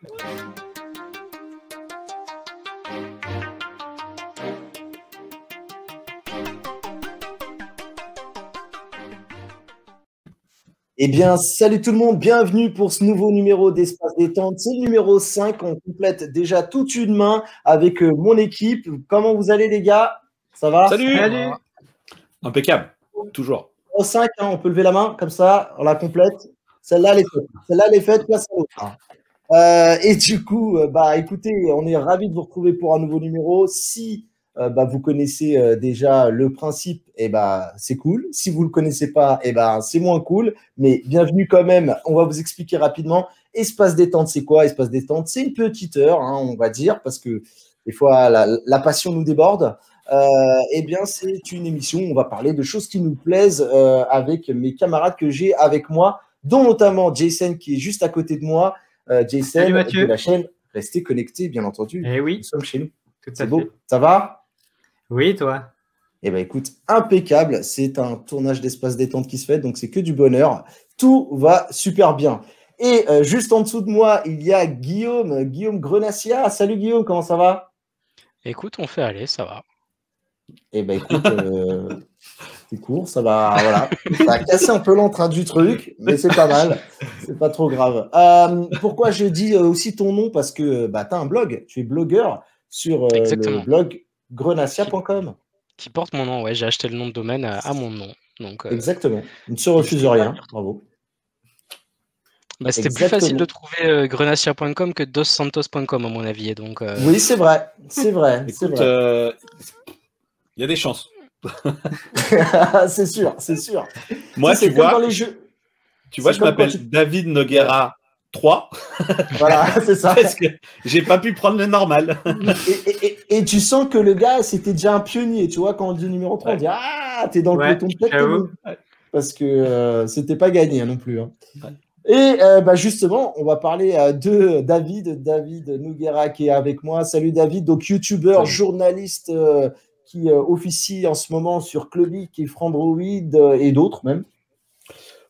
Eh bien, salut tout le monde, bienvenue pour ce nouveau numéro d'Espace Détente. C'est le numéro 5, on complète déjà toute une main avec mon équipe. Comment vous allez les gars? Ça va? Salut. Impeccable, toujours. Numéro 5, on peut lever la main, comme ça, on la complète. Celle-là, elle est faite. Celle-là, elle est faite, place à l'autre. Et du coup, écoutez, on est ravis de vous retrouver pour un nouveau numéro. Si vous connaissez déjà le principe, c'est cool. Si vous ne le connaissez pas, c'est moins cool. Mais bienvenue quand même. On va vous expliquer rapidement. Espace Détente, c'est quoi? Espace Détente, c'est une petite heure, on va dire, parce que des fois, la passion nous déborde. C'est une émission où on va parler de choses qui nous plaisent avec mes camarades que j'ai avec moi, dont notamment Jason qui est juste à côté de moi. Jason de la chaîne Restez Connectés, bien entendu. Eh oui. Nous sommes chez nous. C'est beau. Ça va? Oui, toi? Écoute, impeccable. C'est un tournage d'Espace Détente qui se fait, donc c'est que du bonheur. Tout va super bien. Et juste en dessous de moi, il y a Guillaume Grenassia. Salut Guillaume, comment ça va? Écoute, on fait aller, ça va. Écoute, c'est court, ça va, voilà. Ça a cassé un peu l'entrain du truc, mais c'est pas mal. C'est pas trop grave. Pourquoi je dis aussi ton nom? Parce que tu as un blog, tu es blogueur sur le blog grenassia.com. Qui porte mon nom, ouais, j'ai acheté le nom de domaine à mon nom. Donc, exactement, il ne se refuse rien, bravo. C'était plus facile de trouver grenassia.com que dossantos.com à mon avis. Donc, oui, c'est vrai, c'est vrai. Écoute, il y a des chances. C'est sûr, c'est sûr. Moi, tu vois, dans les jeux. Tu vois, je m'appelle David Noguera 3. Voilà, c'est ça. Parce que j'ai pas pu prendre le normal. Et tu sens que le gars, c'était déjà un pionnier. Tu vois, quand on dit numéro 3, on dit ah, t'es dans le peloton de tête. Parce que c'était pas gagné non plus. Hein. Ouais. Et justement, on va parler de David Noguera qui est avec moi. Salut David, donc youtubeur, journaliste qui officie en ce moment sur Clubic et Frandroid et d'autres même.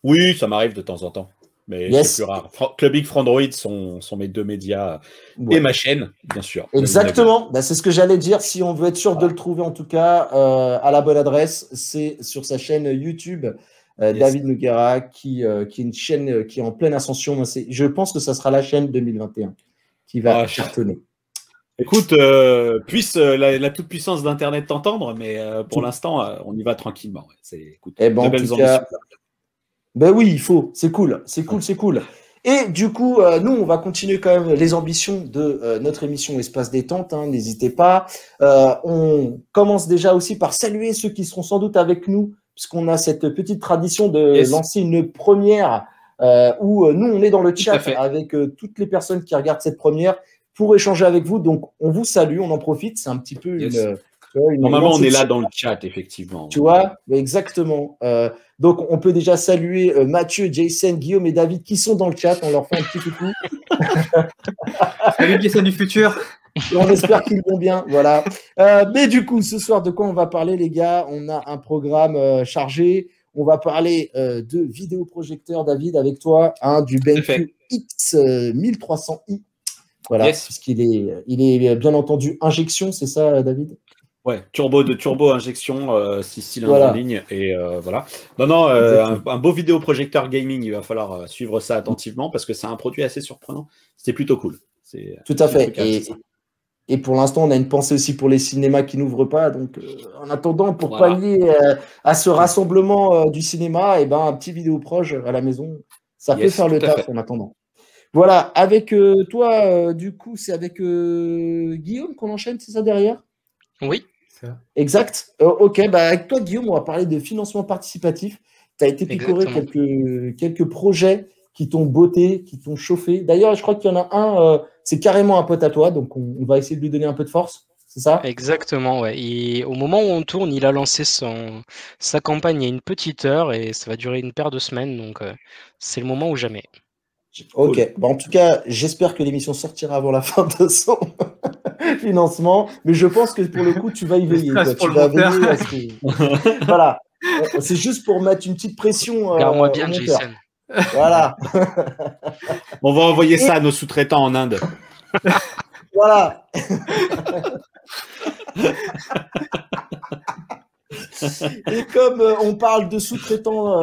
Oui, ça m'arrive de temps en temps, mais c'est plus rare. Clubic, Frandroid sont mes deux médias et ma chaîne, bien sûr. Exactement, c'est ce que j'allais dire. Si on veut être sûr de le trouver, en tout cas, à la bonne adresse, c'est sur sa chaîne YouTube. David Noguera, qui est une chaîne qui est en pleine ascension. Je pense que ça sera la chaîne 2021 qui va cartonner. Écoute, puisse la toute-puissance d'Internet t'entendre, mais pour l'instant, on y va tranquillement. Écoute, en tout cas, oui, il faut. C'est cool. Et du coup, nous, on va continuer quand même les ambitions de notre émission Espace Détente. Hein, n'hésitez pas. On commence déjà aussi par saluer ceux qui seront sans doute avec nous, puisqu'on a cette petite tradition de lancer une première où nous, on est dans le chat avec toutes les personnes qui regardent cette première pour échanger avec vous. Donc, on vous salue, on en profite. C'est un petit peu Normalement, on est là dans le chat, effectivement. Tu vois, exactement. Donc, on peut déjà saluer Mathieu, Jason, Guillaume et David qui sont dans le chat. On leur fait un petit coucou. Salut Jason du futur. On espère qu'ils vont bien, voilà. Mais du coup, ce soir, de quoi on va parler, les gars? On a un programme chargé. On va parler de vidéoprojecteur, David, avec toi, du BenQ X1300i. Voilà, puisqu'il est bien entendu injection, c'est ça, David? Ouais, turbo injection, 6 cylindres en ligne. Et voilà. Non, un beau vidéoprojecteur gaming, il va falloir suivre ça attentivement parce que c'est un produit assez surprenant. C'était plutôt cool. Tout à fait. Et pour l'instant, on a une pensée aussi pour les cinémas qui n'ouvrent pas. Donc, en attendant, pour pallier à ce rassemblement du cinéma, un petit vidéoproche à la maison, ça peut faire le taf en attendant. Voilà, avec toi, du coup, c'est avec Guillaume qu'on enchaîne, c'est ça derrière? Oui. Exact. Ok, avec toi, Guillaume, on va parler de financement participatif. Tu as été picoré quelques projets qui t'ont botté, qui t'ont chauffé. D'ailleurs, je crois qu'il y en a un, c'est carrément un pote à toi, donc on va essayer de lui donner un peu de force, c'est ça? Exactement, ouais. Et au moment où on tourne, il a lancé sa campagne il y a une petite heure et ça va durer une paire de semaines, donc c'est le moment ou jamais. Ok, en tout cas, j'espère que l'émission sortira avant la fin de son financement, mais je pense que pour le coup, tu vas y veiller. Tu vas veiller à ce que... Voilà, c'est juste pour mettre une petite pression. Regarde-moi bien, Jason. Voilà. On va envoyer ça à nos sous-traitants en Inde. Voilà. Et comme on parle de sous-traitants,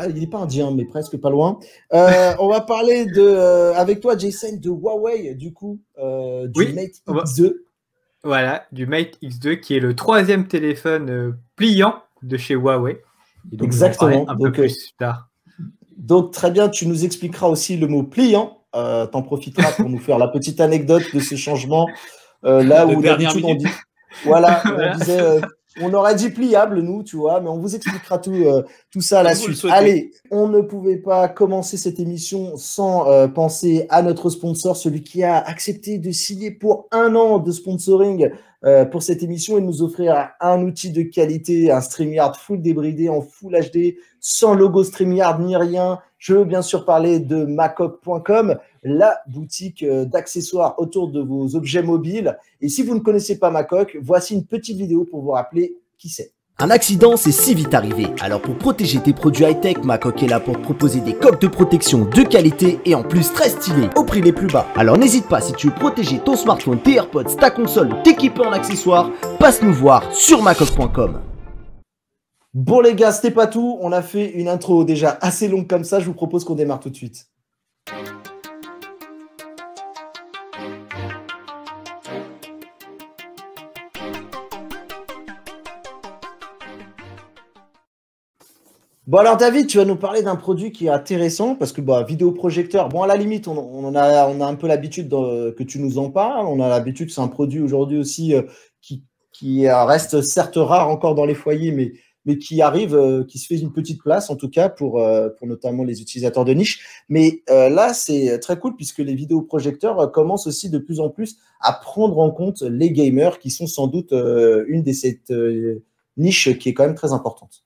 il n'est pas indien, mais presque pas loin, on va parler avec toi, Jason, de Huawei, du coup, du Mate X2. Voilà, du Mate X2, qui est le 3e téléphone pliant de chez Huawei. Et donc, exactement. Un peu plus tard. Donc, très bien, tu nous expliqueras aussi le mot pliant. T'en profiteras pour nous faire la petite anecdote de ce changement. Là où d'habitude on dit. Voilà, on disait. On aurait dit pliable, nous, tu vois, mais on vous expliquera tout ça à la suite. Allez, on ne pouvait pas commencer cette émission sans penser à notre sponsor, celui qui a accepté de signer pour 1 an de sponsoring pour cette émission et nous offrir un outil de qualité, un StreamYard full débridé en Full HD, sans logo StreamYard ni rien. Je veux bien sûr parler de macoq.com, la boutique d'accessoires autour de vos objets mobiles. Et si vous ne connaissez pas Macoq, voici une petite vidéo pour vous rappeler qui c'est. Un accident, c'est si vite arrivé. Alors pour protéger tes produits high-tech, Macoq est là pour te proposer des coques de protection de qualité et en plus très stylées, au prix les plus bas. Alors n'hésite pas, si tu veux protéger ton smartphone, tes AirPods, ta console ou t'équiper en accessoires, passe nous voir sur macoq.com. Bon les gars, c'était pas tout. On a fait une intro déjà assez longue comme ça. Je vous propose qu'on démarre tout de suite. Bon alors David, tu vas nous parler d'un produit qui est intéressant parce que vidéoprojecteur, bon à la limite on a un peu l'habitude que tu nous en parles, on a l'habitude que c'est un produit aujourd'hui aussi qui reste certes rare encore dans les foyers mais qui arrive, qui se fait une petite place en tout cas pour notamment les utilisateurs de niche. Mais là c'est très cool puisque les vidéoprojecteurs commencent aussi de plus en plus à prendre en compte les gamers qui sont sans doute une de cette niche qui est quand même très importante.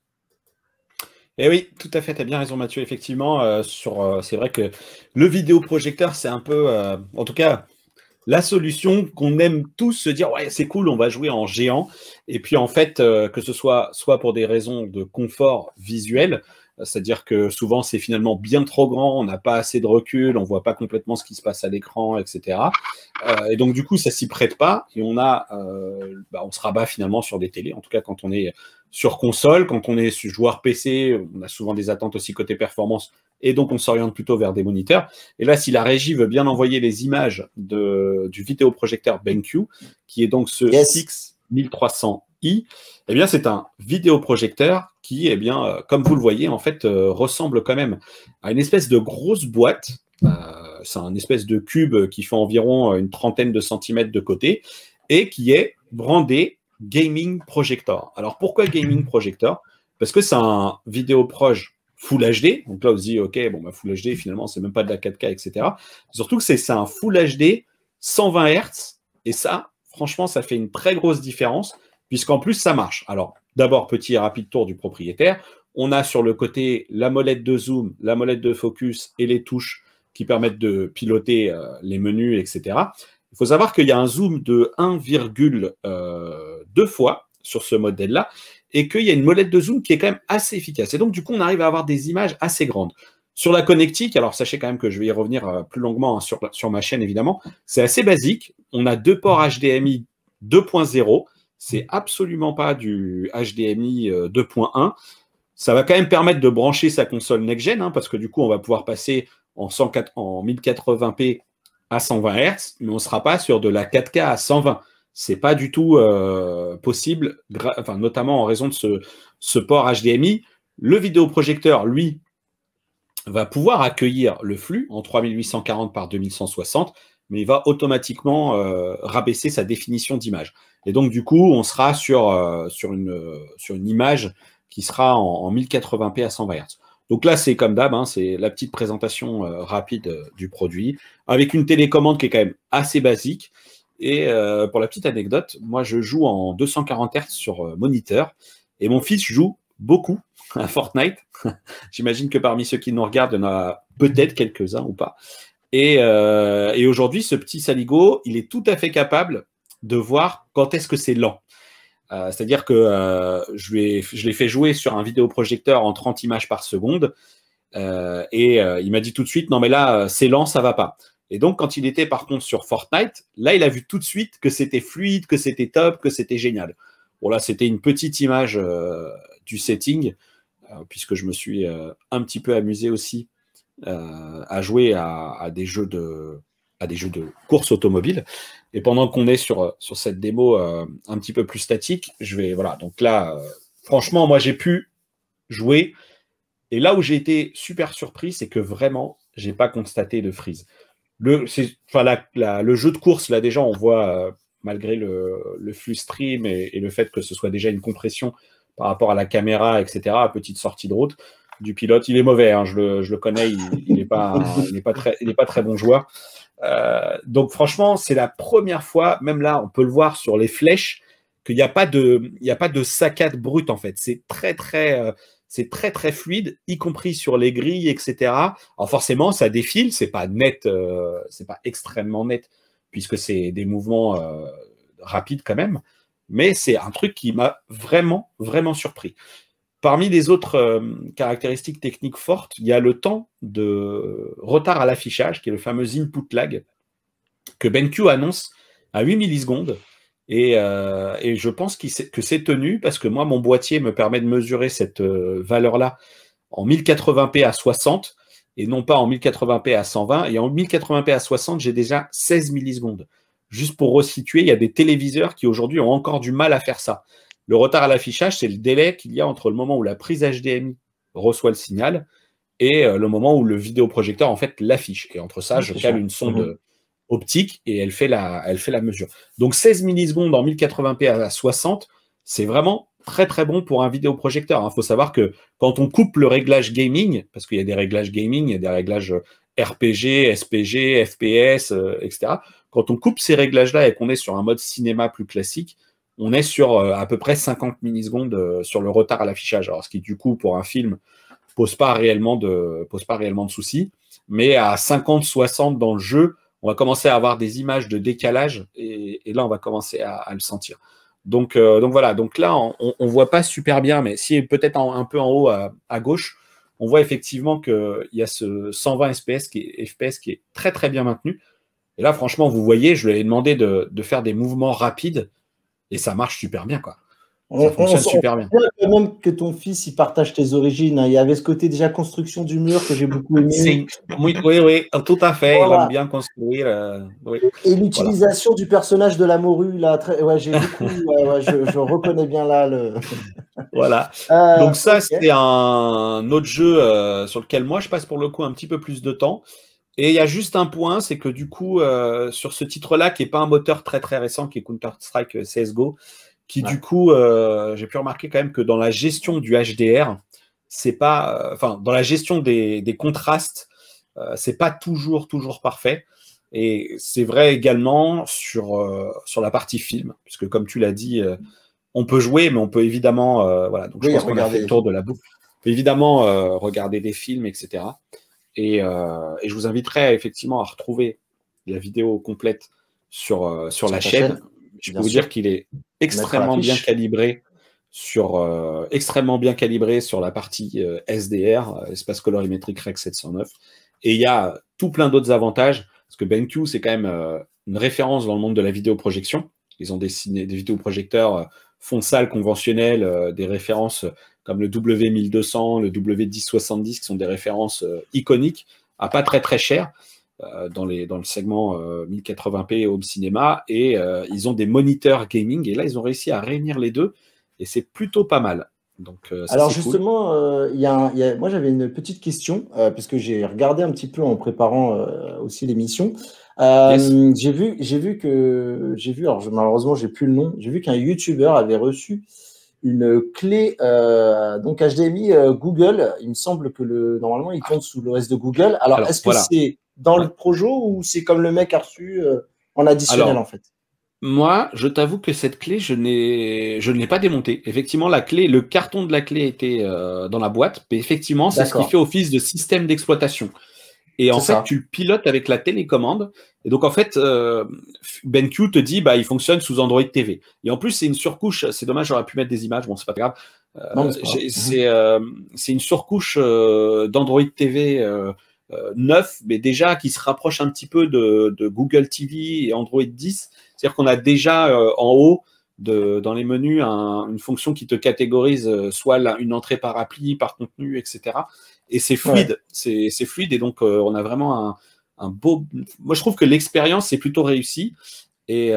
Eh oui, tout à fait, tu as bien raison Mathieu, effectivement, c'est vrai que le vidéoprojecteur, c'est un peu, en tout cas, la solution qu'on aime tous se dire, ouais, c'est cool, on va jouer en géant. Et puis en fait, que ce soit pour des raisons de confort visuel, c'est-à-dire que souvent c'est finalement bien trop grand, on n'a pas assez de recul, on voit pas complètement ce qui se passe à l'écran, etc. Et donc du coup, ça s'y prête pas et on se rabat finalement sur des télés, en tout cas quand on est sur console, quand on est joueur PC, on a souvent des attentes aussi côté performance et donc on s'oriente plutôt vers des moniteurs. Et là, si la régie veut bien envoyer les images du vidéoprojecteur BenQ, qui est donc ce X1300i, eh bien c'est un vidéoprojecteur qui, eh bien, comme vous le voyez, en fait, ressemble quand même à une espèce de grosse boîte. C'est un espèce de cube qui fait environ une trentaine de centimètres de côté et qui est brandé Gaming Projector. Alors pourquoi Gaming Projector? Parce que c'est un vidéoproj Full HD. Donc là, on se dit, OK, Full HD, finalement, c'est même pas de la 4K, etc. Surtout que c'est un Full HD 120 Hz. Et ça, franchement, ça fait une très grosse différence puisqu'en plus, ça marche. Alors, d'abord, petit et rapide tour du propriétaire. On a sur le côté la molette de zoom, la molette de focus et les touches qui permettent de piloter les menus, etc. Il faut savoir qu'il y a un zoom de 1,2 fois sur ce modèle-là et qu'il y a une molette de zoom qui est quand même assez efficace. Et donc, du coup, on arrive à avoir des images assez grandes. Sur la connectique, alors sachez quand même que je vais y revenir plus longuement sur ma chaîne, évidemment. C'est assez basique. On a 2 ports HDMI 2.0. C'est absolument pas du HDMI 2.1. Ça va quand même permettre de brancher sa console next-gen, parce que du coup, on va pouvoir passer en 1080p à 120 Hz, mais on ne sera pas sur de la 4K à 120. Ce n'est pas du tout possible, notamment en raison de ce port HDMI. Le vidéoprojecteur, lui, va pouvoir accueillir le flux en 3840 par 2160, mais il va automatiquement rabaisser sa définition d'image. Et donc, du coup, on sera sur une image qui sera en 1080p à 120 Hz. Donc là, c'est comme d'hab, c'est la petite présentation rapide du produit, avec une télécommande qui est quand même assez basique. Et pour la petite anecdote, moi, je joue en 240 Hz sur moniteur, et mon fils joue beaucoup à Fortnite. J'imagine que parmi ceux qui nous regardent, il y en a peut-être quelques-uns ou pas. Et aujourd'hui, ce petit saligo, il est tout à fait capable de voir quand est-ce que c'est lent. C'est-à-dire que je l'ai fait jouer sur un vidéoprojecteur en 30 images par seconde. Il m'a dit tout de suite, non mais là, c'est lent, ça va pas. Et donc, quand il était par contre sur Fortnite, là, il a vu tout de suite que c'était fluide, que c'était top, que c'était génial. Bon, là, c'était une petite image du setting, puisque je me suis un petit peu amusé aussi à jouer à des jeux de course automobile. Et pendant qu'on est sur cette démo un petit peu plus statique, voilà. Donc là, franchement, moi, j'ai pu jouer. Et là où j'ai été super surpris, c'est que vraiment, j'ai pas constaté de freeze. Le jeu de course, là, déjà, on voit, malgré le flux stream et le fait que ce soit déjà une compression par rapport à la caméra, etc., à petite sortie de route du pilote, il est mauvais, hein, je le connais, il n'est pas très bon joueur. Donc, franchement, c'est la première fois, même là, on peut le voir sur les flèches, qu'il n'y a pas de saccade brute, en fait. C'est très, très fluide, y compris sur les grilles, etc. Alors forcément, ça défile, c'est pas net, c'est pas extrêmement net, puisque c'est des mouvements rapides quand même, mais c'est un truc qui m'a vraiment, vraiment surpris. Parmi les autres caractéristiques techniques fortes, il y a le temps de retard à l'affichage, qui est le fameux input lag, que BenQ annonce à 8 millisecondes. Et je pense que c'est tenu parce que moi, mon boîtier me permet de mesurer cette valeur-là en 1080p à 60 et non pas en 1080p à 120. Et en 1080p à 60, j'ai déjà 16 millisecondes. Juste pour resituer, il y a des téléviseurs qui aujourd'hui ont encore du mal à faire ça. Le retard à l'affichage, c'est le délai qu'il y a entre le moment où la prise HDMI reçoit le signal et le moment où le vidéoprojecteur en fait l'affiche. Et entre ça, je cale une sonde optique et elle fait la mesure. Donc 16 millisecondes en 1080p à 60, c'est vraiment très très bon pour un vidéoprojecteur. Il faut savoir que quand on coupe le réglage gaming, parce qu'il y a des réglages gaming, il y a des réglages RPG, SPG, FPS, etc. Quand on coupe ces réglages-là et qu'on est sur un mode cinéma plus classique, on est sur à peu près 50 millisecondes sur le retard à l'affichage. Alors ce qui du coup pour un film pose pas réellement de soucis, mais à 50-60 dans le jeu, on va commencer à avoir des images de décalage et là, on va commencer à le sentir. Donc voilà, donc là, on ne voit pas super bien, mais si peut-être un peu en haut à gauche, on voit effectivement qu'il y a ce 120 FPS qui est très, très bien maintenu. Et là, franchement, vous voyez, je lui ai demandé de faire des mouvements rapides et ça marche super bien, quoi. Ça fonctionne super bien. Quand même que ton fils, il partage tes origines. Hein. Il y avait ce côté déjà construction du mur que j'ai beaucoup aimé. Oui, tout à fait. Voilà. Il aime bien construire. Oui. Et l'utilisation du personnage de la morue, là, j'ai beaucoup. Je reconnais bien là le. Voilà. Donc ça, c'est un autre jeu sur lequel moi, je passe pour le coup un petit peu plus de temps. Et il y a juste un point, c'est que du coup, sur ce titre-là, qui n'est pas un moteur très très récent, qui est Counter-Strike CSGO, qui du coup, j'ai pu remarquer quand même que dans la gestion du HDR, c'est pas, dans la gestion des contrastes, c'est pas toujours parfait. Et c'est vrai également sur la partie film, puisque comme tu l'as dit, on peut jouer, mais on peut évidemment, voilà. Donc je pense qu'on a fait le tour de la boucle. On peut évidemment regarder des films, etc. Et je vous inviterai effectivement à retrouver la vidéo complète sur la chaîne. Je peux vous dire qu'il est extrêmement bien calibré sur la partie SDR, Espace Colorimétrique Rec 709. Et il y a tout plein d'autres avantages, parce que BenQ, c'est quand même une référence dans le monde de la vidéoprojection. Ils ont dessiné des vidéoprojecteurs fond de salle conventionnels, des références comme le W1200, le W1070, qui sont des références iconiques, à pas très très cher. Dans le segment 1080p home cinéma, et ils ont des moniteurs gaming, et là ils ont réussi à réunir les deux et c'est plutôt pas mal. Donc, alors justement, cool. Moi j'avais une petite question parce que j'ai regardé un petit peu en préparant aussi l'émission. Yes. J'ai vu, alors malheureusement j'ai plus le nom, j'ai vu qu'un YouTuber avait reçu une clé donc HDMI Google. Il me semble que normalement il tourne sous l'OS de Google. Alors est-ce que c'est dans le Projo ou c'est comme le mec a reçu en additionnel en fait? Moi, je t'avoue que cette clé, je ne l'ai pas démontée. Effectivement, la clé, le carton de la clé était dans la boîte, mais effectivement, c'est ce qui fait office de système d'exploitation. Et en fait, tu le pilotes avec la télécommande. Et donc, en fait, BenQ te dit, il fonctionne sous Android TV. Et en plus, c'est une surcouche. C'est dommage, j'aurais pu mettre des images. Bon, c'est pas grave. Non, c'est une surcouche d'Android TV 9, mais déjà qui se rapproche un petit peu de Google TV et Android 10. C'est-à-dire qu'on a déjà en haut, dans les menus, une fonction qui te catégorise soit une entrée par appli, par contenu, etc. Et c'est fluide. Ouais. C'est fluide et donc on a vraiment un beau... Moi, je trouve que l'expérience est plutôt réussie. Et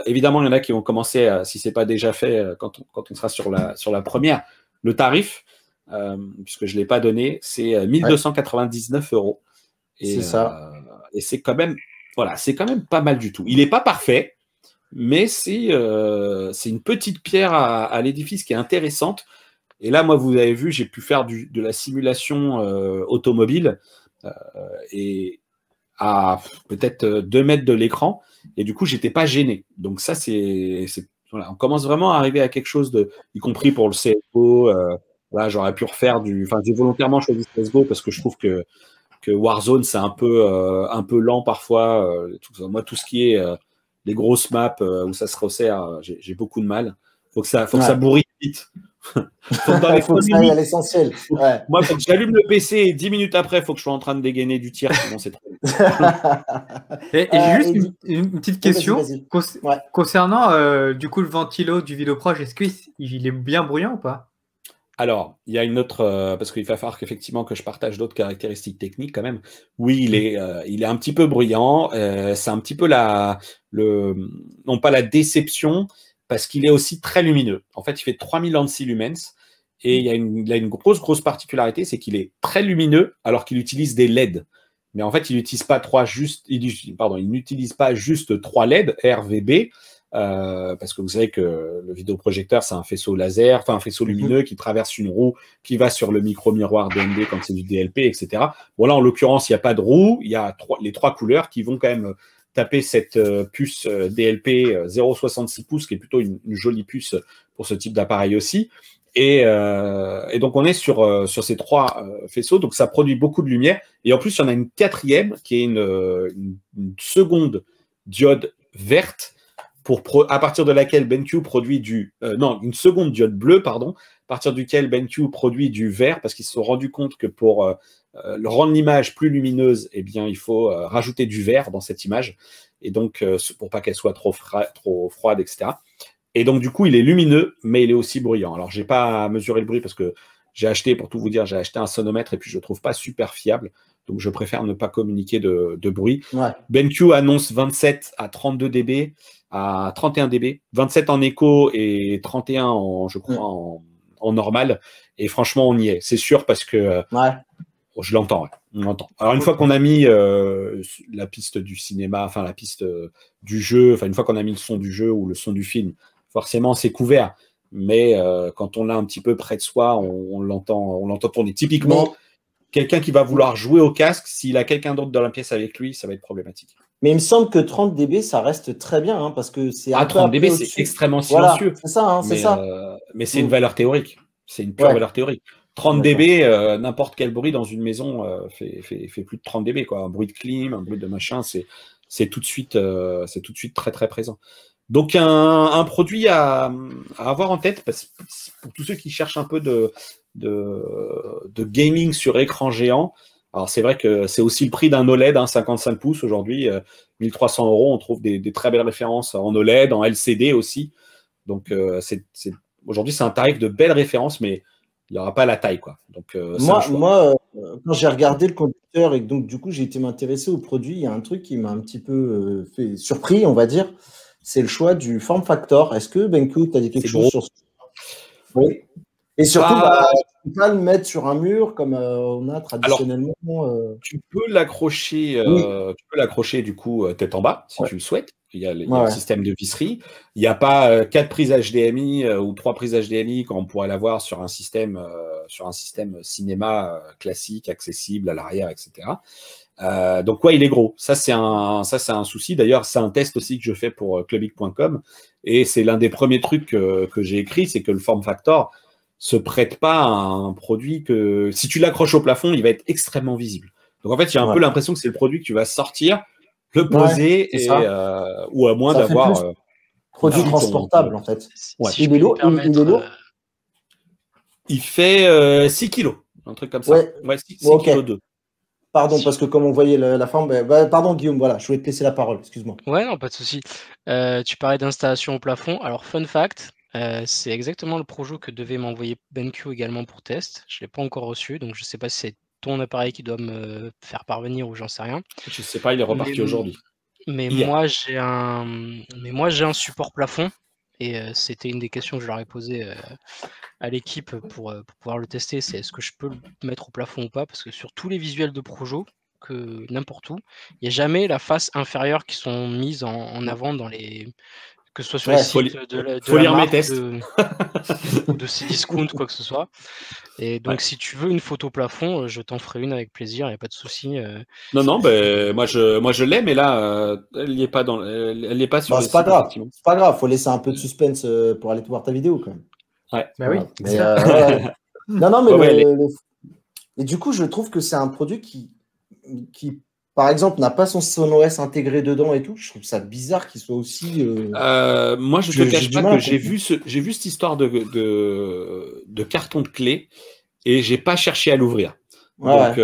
évidemment, il y en a qui vont commencer, si ce n'est pas déjà fait, quand on sera sur la première, le tarif, puisque je ne l'ai pas donné, c'est 1 299 €. C'est ça. Et c'est quand même, voilà, c'est quand même pas mal du tout. Il n'est pas parfait, mais c'est une petite pierre à l'édifice qui est intéressante. Et là, moi, vous avez vu, j'ai pu faire de la simulation automobile et à peut-être 2 mètres de l'écran. Et du coup, j'étais pas gêné. Donc ça, voilà, on commence vraiment à arriver à quelque chose y compris pour le CSGO. Là, j'aurais pu refaire j'ai volontairement choisi CSGO parce que je trouve que Warzone, c'est un peu lent parfois. Moi, tout ce qui est les grosses maps où ça se resserre, j'ai beaucoup de mal. Faut que ça bourrille vite. Faut que ça aille à l'essentiel. Ouais. Moi, faut que j'allume le PC et 10 minutes après, il faut que je sois en train de dégainer du tir. Sinon, c'est trop. Et j'ai juste une petite question. Vas-y. Concernant du coup le ventilo du VideoProj, est-ce qu'il est bien bruyant ou pas? Alors, il y a une autre, parce qu'il va falloir qu'effectivement que je partage d'autres caractéristiques techniques quand même. Oui, il est un petit peu bruyant. C'est un petit peu non pas la déception, parce qu'il est aussi très lumineux. En fait, il fait 3000 ANSI lumens et il a une grosse particularité, c'est qu'il est très lumineux alors qu'il utilise des LED. Mais en fait, il n'utilise pas il n'utilise pas juste 3 LED RVB, parce que vous savez que le vidéoprojecteur, c'est un faisceau laser, enfin un faisceau lumineux qui traverse une roue, qui va sur le micro-miroir DNB quand c'est du DLP, etc. Bon, là, en l'occurrence, il n'y a pas de roue, il y a les 3 couleurs qui vont quand même taper cette puce DLP 0,66 pouces, qui est plutôt une jolie puce pour ce type d'appareil aussi. Et donc, on est sur ces 3 faisceaux, donc ça produit beaucoup de lumière. Et en plus, il y en a une 4e qui est une seconde diode verte, à partir de laquelle BenQ produit une seconde diode bleue, pardon, à partir duquel BenQ produit du vert, parce qu'ils se sont rendus compte que pour rendre l'image plus lumineuse, eh bien, il faut rajouter du vert dans cette image, et donc pour pas qu'elle soit trop froide, etc. Et donc, du coup, il est lumineux, mais il est aussi bruyant. Alors, j'ai pas mesuré le bruit parce que pour tout vous dire, j'ai acheté un sonomètre et puis je le trouve pas super fiable. Donc, je préfère ne pas communiquer de bruit. Ouais. BenQ annonce 27 à 32 dB, à 31 dB, 27 en écho et 31 je crois, en normal. Et franchement, on y est. C'est sûr parce que je l'entends. Ouais. On l'entend. Alors, une fois qu'on a mis la piste du cinéma, enfin la piste du jeu, enfin une fois qu'on a mis le son du jeu ou le son du film, forcément, c'est couvert. Mais quand on l'a un petit peu près de soi, on l'entend tourner. Typiquement, quelqu'un qui va vouloir jouer au casque, s'il a quelqu'un d'autre dans la pièce avec lui, ça va être problématique. Mais il me semble que 30 dB, ça reste très bien, hein, parce que c'est 30 dB, c'est extrêmement silencieux. Voilà, c'est ça, hein, c'est ça. Mais c'est une valeur théorique. C'est une pure valeur théorique. 30 dB, n'importe quel bruit dans une maison fait plus de 30 dB, quoi. Un bruit de clim, un bruit de machin, c'est tout de suite très très présent. Donc un produit à avoir en tête, pour tous ceux qui cherchent un peu de gaming sur écran géant. Alors c'est vrai que c'est aussi le prix d'un OLED, 55 pouces aujourd'hui, 1300 €. On trouve des très belles références en OLED, en LCD aussi. Donc aujourd'hui c'est un tarif de belles références, mais il n'y aura pas la taille, quoi. Donc moi quand j'ai regardé le conducteur et que donc du coup j'ai été m'intéresser au produit, il y a un truc qui m'a un petit peu fait surpris, on va dire. C'est le choix du form factor. Est-ce que BenQ, tu as dit quelque chose sur ça? Oui. Et surtout, tu peux pas le mettre sur un mur comme on a traditionnellement. Alors, tu peux l'accrocher, du coup tête en bas si tu le souhaites. Il y a le système de visserie. Il n'y a pas 4 prises HDMI ou 3 prises HDMI quand on pourrait l'avoir sur un système cinéma classique, accessible à l'arrière, etc. Donc il est gros. Ça c'est un souci. D'ailleurs, c'est un test aussi que je fais pour clubic.com et c'est l'un des premiers trucs que j'ai écrit, c'est que le form factor se prête pas à un produit que si tu l'accroches au plafond, il va être extrêmement visible. Donc en fait, j'ai un peu l'impression que c'est le produit que tu vas sortir, le poser ou à moins d'avoir produit transportable en fait. Si il est lourd. Il fait 6 kilos, un truc comme ça. Ouais. 6 Ok. kilos 2. Pardon, parce que comme on voyait la forme, pardon Guillaume, voilà, je voulais te laisser la parole, excuse-moi. Ouais, non, pas de souci. Tu parlais d'installation au plafond. Alors, fun fact, c'est exactement le projo que devait m'envoyer BenQ également pour test. Je ne l'ai pas encore reçu, donc je ne sais pas si c'est ton appareil qui doit me faire parvenir ou j'en sais rien. Je sais pas, il est reparti aujourd'hui. Mais Hier. moi, j'ai un support plafond. Et c'était une des questions que je leur ai posées à l'équipe pour pouvoir le tester. C'est est-ce que je peux le mettre au plafond ou pas? Parce que sur tous les visuels de projo, que n'importe où, il n'y a jamais la face inférieure qui sont mises en avant dans les, que ce soit sur les sites de la marque ou de Cdiscount, quoi que ce soit. Et donc, si tu veux une photo plafond, je t'en ferai une avec plaisir, il n'y a pas de souci. Non, ben moi je l'ai, mais là, elle n'y est pas elle n'est pas sur le c'est site. pas grave. C'est pas grave, faut laisser un peu de suspense pour aller voir ta vidéo quand même. Ouais. Bah oui. Mais, non, mais et du coup, je trouve que c'est un produit qui, par exemple, n'a pas son OS intégré dedans et tout. Je trouve ça bizarre qu'il soit aussi. Moi, je te cache pas que j'ai vu cette histoire de carton de clé et j'ai pas cherché à l'ouvrir. Donc,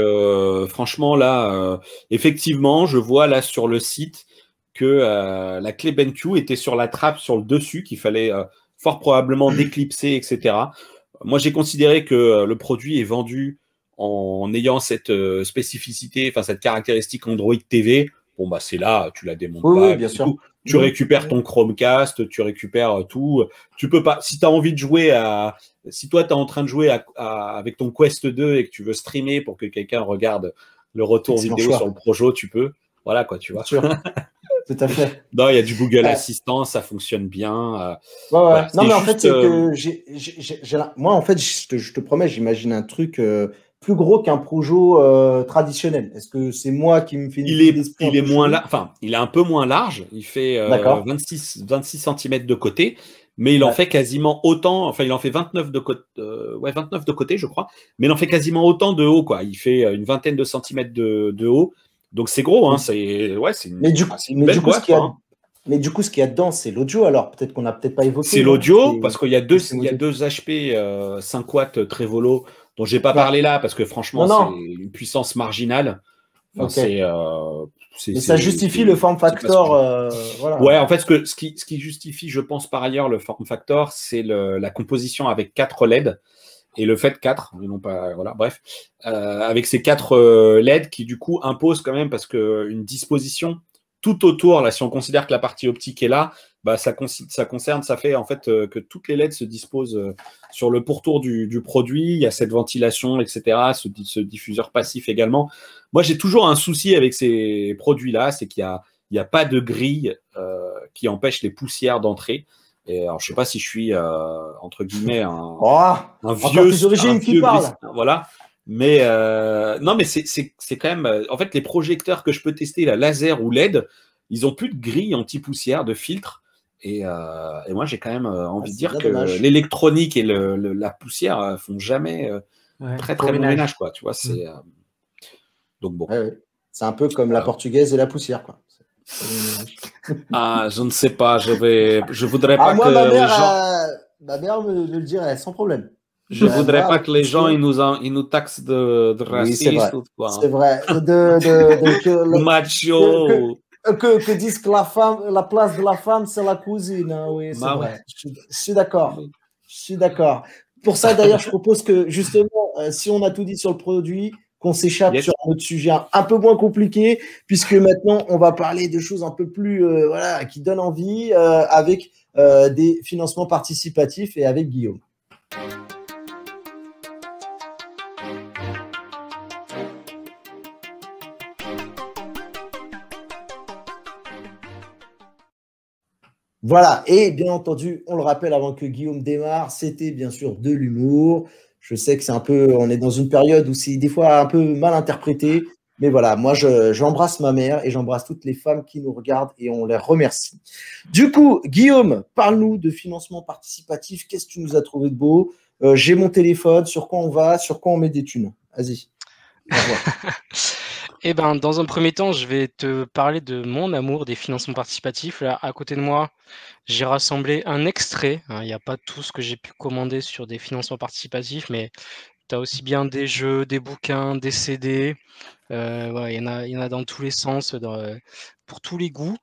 franchement, là, effectivement, je vois là sur le site que la clé BenQ était sur la trappe sur le dessus, qu'il fallait fort probablement déclipser, etc. Moi, j'ai considéré que le produit est vendu en ayant cette spécificité, enfin cette caractéristique Android TV. Bon, bah c'est là, tu la démontes pas. Oui, bien sûr. Tu récupères ton Chromecast, tu récupères tout. Tu peux pas, si tu as envie de jouer si toi tu es en train de jouer avec ton Quest 2 et que tu veux streamer pour que quelqu'un regarde le retour vidéo sur le projo, tu peux. Voilà quoi, tu vois. Bien sûr. Tout à fait. Non, il y a du Google Assistant, ça fonctionne bien. Ouais. Non, mais en fait, c'est que moi, en fait, je te promets, j'imagine un truc plus gros qu'un projo traditionnel. Est-ce que c'est moi qui me fais une il est moins il est un peu moins large. Il fait 26 cm de côté, mais il en fait quasiment autant. Enfin, il en fait 29 de côté, 29 de côté, je crois. Mais il en fait quasiment autant de haut, quoi. Il fait une vingtaine de centimètres de haut. Donc c'est gros, hein. Mais du coup, ce qu'il y a dedans, c'est l'audio. Alors peut-être qu'on n'a peut-être pas évoqué. C'est l'audio parce qu'il y a deux HP 5 watts Trevolo dont j'ai pas parlé là parce que franchement c'est une puissance marginale. Enfin, mais ça justifie le form factor. Voilà. Ouais, en fait ce qui justifie, je pense par ailleurs le form factor, c'est la composition avec 4 LED. Et le fait 4, non pas, voilà, bref, avec ces 4 LED qui du coup imposent quand même, parce qu'une disposition tout autour, là, si on considère que la partie optique est là, bah, ça fait en fait que toutes les LED se disposent sur le pourtour du produit, il y a cette ventilation, etc., ce diffuseur passif également. Moi, j'ai toujours un souci avec ces produits-là, c'est qu'il n'y a pas de grille qui empêche les poussières d'entrer. Et alors, je sais pas si je suis entre guillemets un vieux qui parle. Voilà. Mais non, mais c'est quand même. En fait, les projecteurs que je peux tester, la laser ou LED, ils ont plus de grille anti-poussière, de filtre. Et moi, j'ai quand même envie de dire que l'électronique et la poussière font jamais très bon ménage, quoi. Tu vois, c'est donc bon. C'est un peu comme la portugaise et la poussière, quoi. Je ne sais pas, je voudrais pas que les gens... ma mère me le dirait sans problème. Je voudrais pas que les gens ils nous taxent de racistes. Oui, c'est vrai. Macho. Que disent que la place de la femme, c'est la cuisine. Hein, oui, c'est vrai. Je suis d'accord. Je suis d'accord. Pour ça, d'ailleurs, je propose que, justement, si on a tout dit sur le produit, qu'on s'échappe sur un autre sujet un peu moins compliqué, puisque maintenant, on va parler de choses un peu plus qui donnent envie avec des financements participatifs et avec Guillaume. Voilà, et bien entendu, on le rappelle avant que Guillaume démarre, c'était bien sûr de l'humour. Je sais que on est dans une période où c'est des fois un peu mal interprété, mais voilà, moi j'embrasse ma mère et j'embrasse toutes les femmes qui nous regardent et on les remercie. Du coup, Guillaume, parle-nous de financement participatif, qu'est-ce que tu nous as trouvé de beau? J'ai mon téléphone, sur quoi on va, sur quoi on met des thunes? Vas-y. Eh ben, dans un premier temps, je vais te parler de mon amour des financements participatifs. Là, à côté de moi, j'ai rassemblé un extrait. Hein, il n'y a pas tout ce que j'ai pu commander sur des financements participatifs, mais tu as aussi bien des jeux, des bouquins, des CD. Voilà, il y en a dans tous les sens, pour tous les goûts.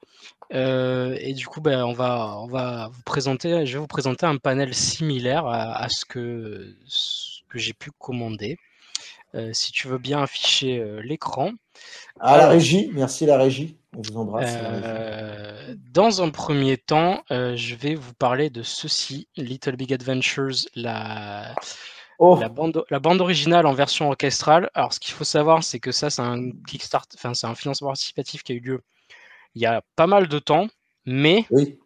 Et du coup, ben, je vais vous présenter un panel similaire à ce que j'ai pu commander. Si tu veux bien afficher l'écran. À la Alors, régie, merci la régie. On vous embrasse. La régie. dans un premier temps, je vais vous parler de ceci, Little Big Adventures, la Oh, bande originale en version orchestrale. Alors, ce qu'il faut savoir, c'est que ça, c'est un Kickstart, enfin, c'est un financement participatif qui a eu lieu il y a pas mal de temps, mais oui.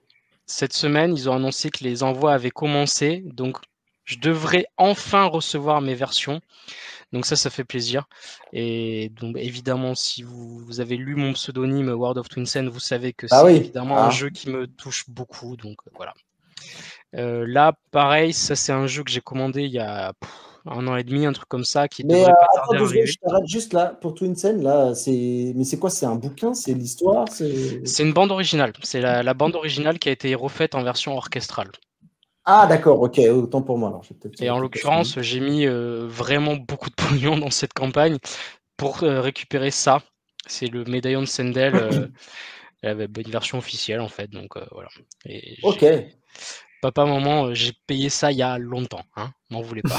cette semaine, ils ont annoncé que les envois avaient commencé, donc je devrais enfin recevoir mes versions. Donc ça fait plaisir. Et donc évidemment, si vous avez lu mon pseudonyme World of Twinsen, vous savez que Ah c'est oui. évidemment un jeu qui me touche beaucoup. Donc voilà. Là, pareil, ça c'est un jeu que j'ai commandé il y a 1 an et demi, un truc comme ça, qui Mais devrait pas attends tarder à 2 secondes, arriver. je t'arrête juste là pour Twinsen. Là, mais c'est quoi? C'est un bouquin? C'est l'histoire? C'est une bande originale. C'est la bande originale qui a été refaite en version orchestrale. Ah d'accord, ok, autant pour moi. Alors, et en l'occurrence, j'ai mis vraiment beaucoup de pognon dans cette campagne pour récupérer ça. C'est le médaillon de Sendel. Elle avait une version officielle en fait, donc voilà. Et ok. Papa, maman, j'ai payé ça il y a longtemps, hein, m'en voulez pas.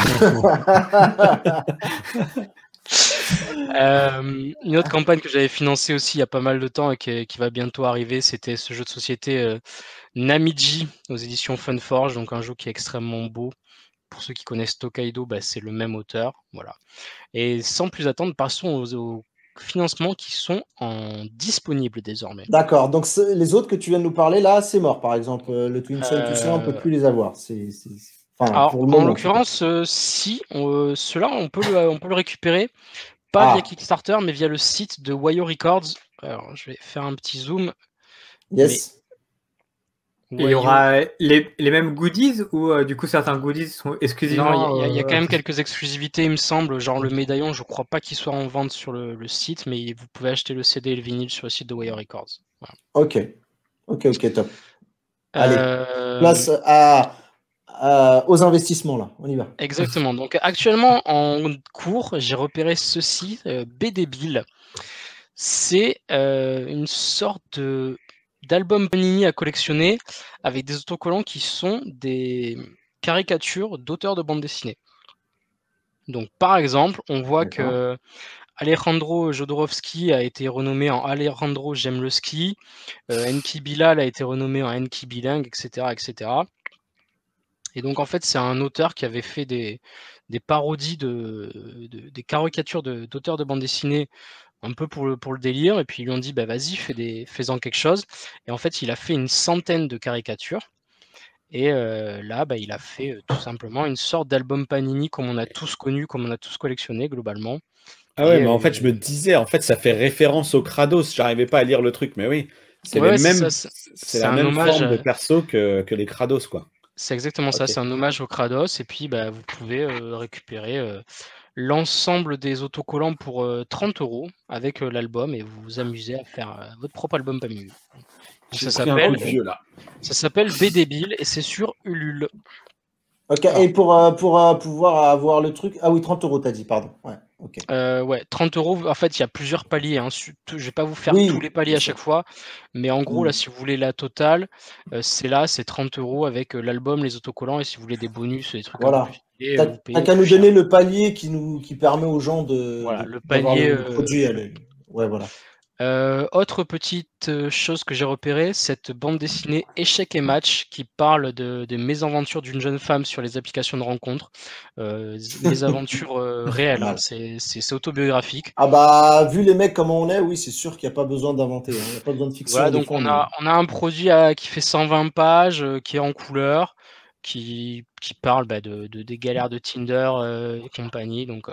Une autre campagne que j'avais financée aussi il y a pas mal de temps et qui va bientôt arriver, c'était ce jeu de société Namiji aux éditions Funforge, donc un jeu qui est extrêmement beau. Pour ceux qui connaissent Tokaido, bah, c'est le même auteur, voilà. Et sans plus attendre, passons aux financements qui sont disponibles désormais. D'accord, donc les autres que tu viens de nous parler là, c'est mort par exemple. Le Twinsen, tout ça, on peut plus les avoir. Enfin, Alors, pour le moment, en l'occurrence, si, ceux-là, on peut le récupérer, pas via Kickstarter, mais via le site de Wayo Records. Alors, je vais faire un petit zoom. Yes. Et il y aura les mêmes goodies ou du coup certains goodies sont exclusivement... Non, il y a quand même quelques exclusivités, il me semble. Genre le médaillon, je crois pas qu'il soit en vente sur le site, mais vous pouvez acheter le CD et le vinyle sur le site de Wayo Records. Voilà. Ok, top. Allez, place aux investissements là, on y va. Exactement. Donc actuellement en cours, j'ai repéré ceci, BD Bill. C'est une sorte d'album Panini à collectionner avec des autocollants qui sont des caricatures d'auteurs de bande dessinée. Donc par exemple, on voit que Alejandro Jodorowsky a été renommé en Alejandro J'aime le ski, Enki Bilal a été renommé en Enki Bilingue, etc., etc. Et donc en fait, c'est un auteur qui avait fait des parodies des caricatures d'auteurs de bande dessinée un peu pour le délire, et puis ils lui ont dit bah vas-y, fais-en quelque chose. Et en fait, il a fait une centaine de caricatures. Et là, bah, il a fait tout simplement une sorte d'album Panini comme on a tous connu, comme on a tous collectionné globalement. Ah ouais, mais en fait, je me disais, en fait, ça fait référence au Kratos. J'arrivais pas à lire le truc, mais oui, c'est la même forme de perso que les Kratos, quoi. C'est exactement ça, c'est un hommage au Kratos, et puis bah, vous pouvez récupérer l'ensemble des autocollants pour 30 € avec l'album, et vous vous amusez à faire votre propre album Panini. Ça s'appelle BD Bill, et c'est sur Ulule. Ok, alors, et pour pouvoir avoir le truc... Ah oui, 30 € t'as dit, pardon. Ouais, ok. Ouais, 30 €, en fait, il y a plusieurs paliers. Hein. Je vais pas vous faire tous les paliers à chaque fois, mais en gros, là, si vous voulez la totale, c'est 30 € avec l'album, les autocollants, et si vous voulez des bonus, des trucs un peu plus stylés, vous payez. T'as qu'à nous donner le palier qui permet aux gens le palier le produit. Ouais, voilà. Autre petite chose que j'ai repéré, cette bande dessinée Échecs et Match qui parle des mésaventures d'une jeune femme sur les applications de rencontres. Mésaventures réelles, hein, c'est autobiographique. Ah bah, vu les mecs comme on est, oui, c'est sûr qu'il n'y a pas besoin d'inventer, il n'y a pas besoin de fiction. Voilà, donc on a un produit qui fait 120 pages, qui est en couleur, qui parle des galères de Tinder et compagnie. Donc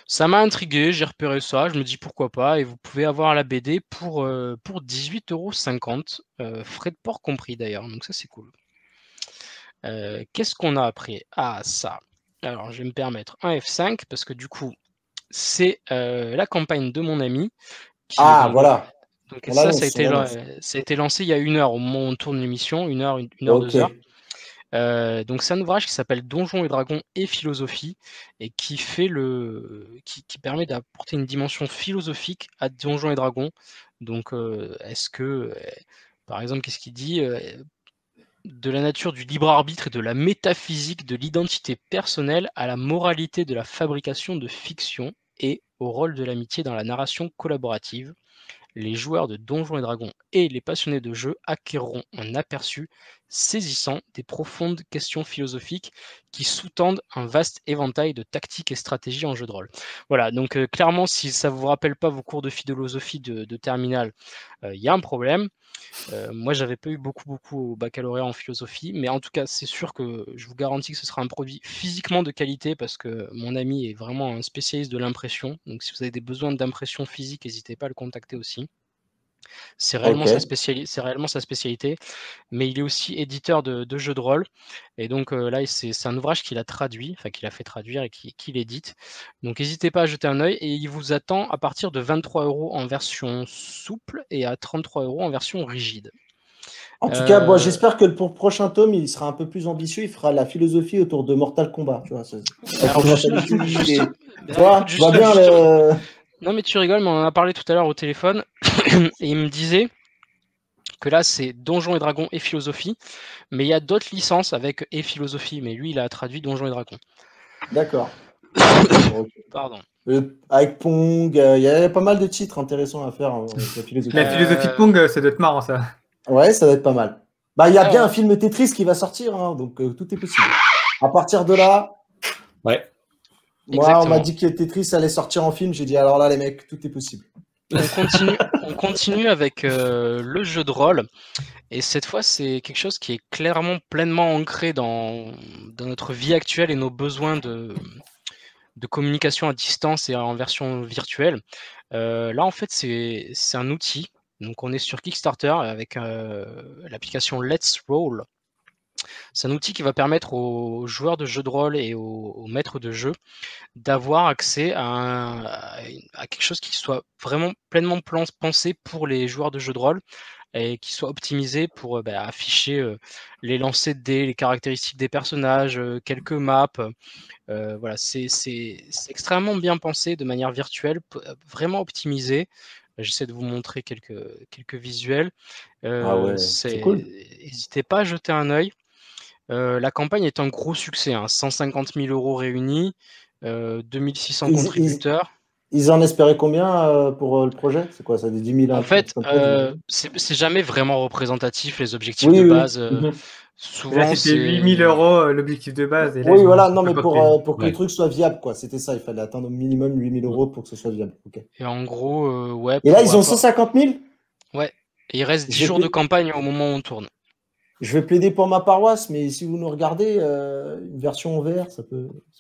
ça m'a intrigué, j'ai repéré ça, je me dis pourquoi pas, et vous pouvez avoir la BD pour 18,50 €, frais de port compris d'ailleurs, donc ça c'est cool. Qu'est-ce qu'on a après? Ah ça, alors je vais me permettre un F5 parce que du coup c'est la campagne de mon ami. Ah, voilà. Donc On ça l'annonce, a on l'annonce. été lancé il y a 1 heure au moment où on tourne l'émission, 1 heure, 1 heure, 2 Ok. heures. Donc c'est un ouvrage qui s'appelle Donjons et Dragons et philosophie et qui permet d'apporter une dimension philosophique à Donjons et Dragons. Donc par exemple, qu'est-ce qu'il dit de la nature du libre arbitre et de la métaphysique de l'identité personnelle à la moralité de la fabrication de fiction et au rôle de l'amitié dans la narration collaborative. Les joueurs de Donjons et Dragons et les passionnés de jeux acquerront un aperçu saisissant des profondes questions philosophiques qui sous-tendent un vaste éventail de tactiques et stratégies en jeu de rôle. Voilà, donc clairement, si ça ne vous rappelle pas vos cours de philosophie de terminale, il y a un problème. Moi, j'avais pas eu beaucoup au baccalauréat en philosophie, mais en tout cas, c'est sûr que je vous garantis que ce sera un produit physiquement de qualité parce que mon ami est vraiment un spécialiste de l'impression. Donc, si vous avez des besoins d'impression physique, n'hésitez pas à le contacter aussi. C'est réellement, Ok. c'est réellement sa spécialité, mais il est aussi éditeur de jeux de rôle. Et donc là, c'est un ouvrage qu'il a traduit, enfin qu'il a fait traduire et qu'il édite. Donc n'hésitez pas à jeter un œil et il vous attend à partir de 23 € en version souple et à 33 € en version rigide. En tout cas, bon, j'espère que pour le prochain tome, il sera un peu plus ambitieux. Il fera la philosophie autour de Mortal Kombat. Tu vois, Alors, tu vois bien le. Non, mais tu rigoles, mais on en a parlé tout à l'heure au téléphone et il me disait que là, c'est Donjons et Dragons et philosophie, mais il y a d'autres licences avec et philosophie, mais lui, il a traduit Donjons et Dragons. D'accord. Pardon. Avec Pong, il y a pas mal de titres intéressants à faire avec la philosophie. La philosophie de Pong, ça doit être marrant, ça. Ouais, ça va être pas mal. Bah, il y a bien un film Tetris qui va sortir, hein, donc tout est possible. À partir de là, ouais. Moi, Exactement. on m'a dit que Tetris allait sortir en film. J'ai dit, alors là, les mecs, tout est possible. On continue avec le jeu de rôle. Et cette fois, c'est quelque chose qui est clairement pleinement ancré dans notre vie actuelle et nos besoins de communication à distance et en version virtuelle. Là, en fait, c'est un outil. Donc, on est sur Kickstarter avec l'application Let's Roll. C'est un outil qui va permettre aux joueurs de jeux de rôle et aux maîtres de jeu d'avoir accès à quelque chose qui soit vraiment pleinement pensé pour les joueurs de jeux de rôle et qui soit optimisé pour afficher les lancers de dés, les caractéristiques des personnages, quelques maps. Voilà, c'est extrêmement bien pensé de manière virtuelle, vraiment optimisé. J'essaie de vous montrer quelques visuels. Ah ouais, c'est cool. N'hésitez pas à jeter un œil. La campagne est un gros succès, hein, 150 000 € réunis, 2600 contributeurs. Ils en espéraient combien pour le projet? C'est quoi, ça, des 10 000? En fait, c'est jamais vraiment représentatif, les objectifs de base. Souvent, là, c'était 8 000 € l'objectif de base. Et là, oui, voilà, non, mais pour que Ouais. le truc soit viable, quoi. C'était ça, il fallait atteindre au minimum 8 000 € pour que ce soit viable. Okay. Et en gros, ouais. Et là, ils ont 150 000? Ouais. Et il reste 10 jours de campagne au moment où on tourne. Je vais plaider pour ma paroisse, mais si vous nous regardez, une version en VR, c'est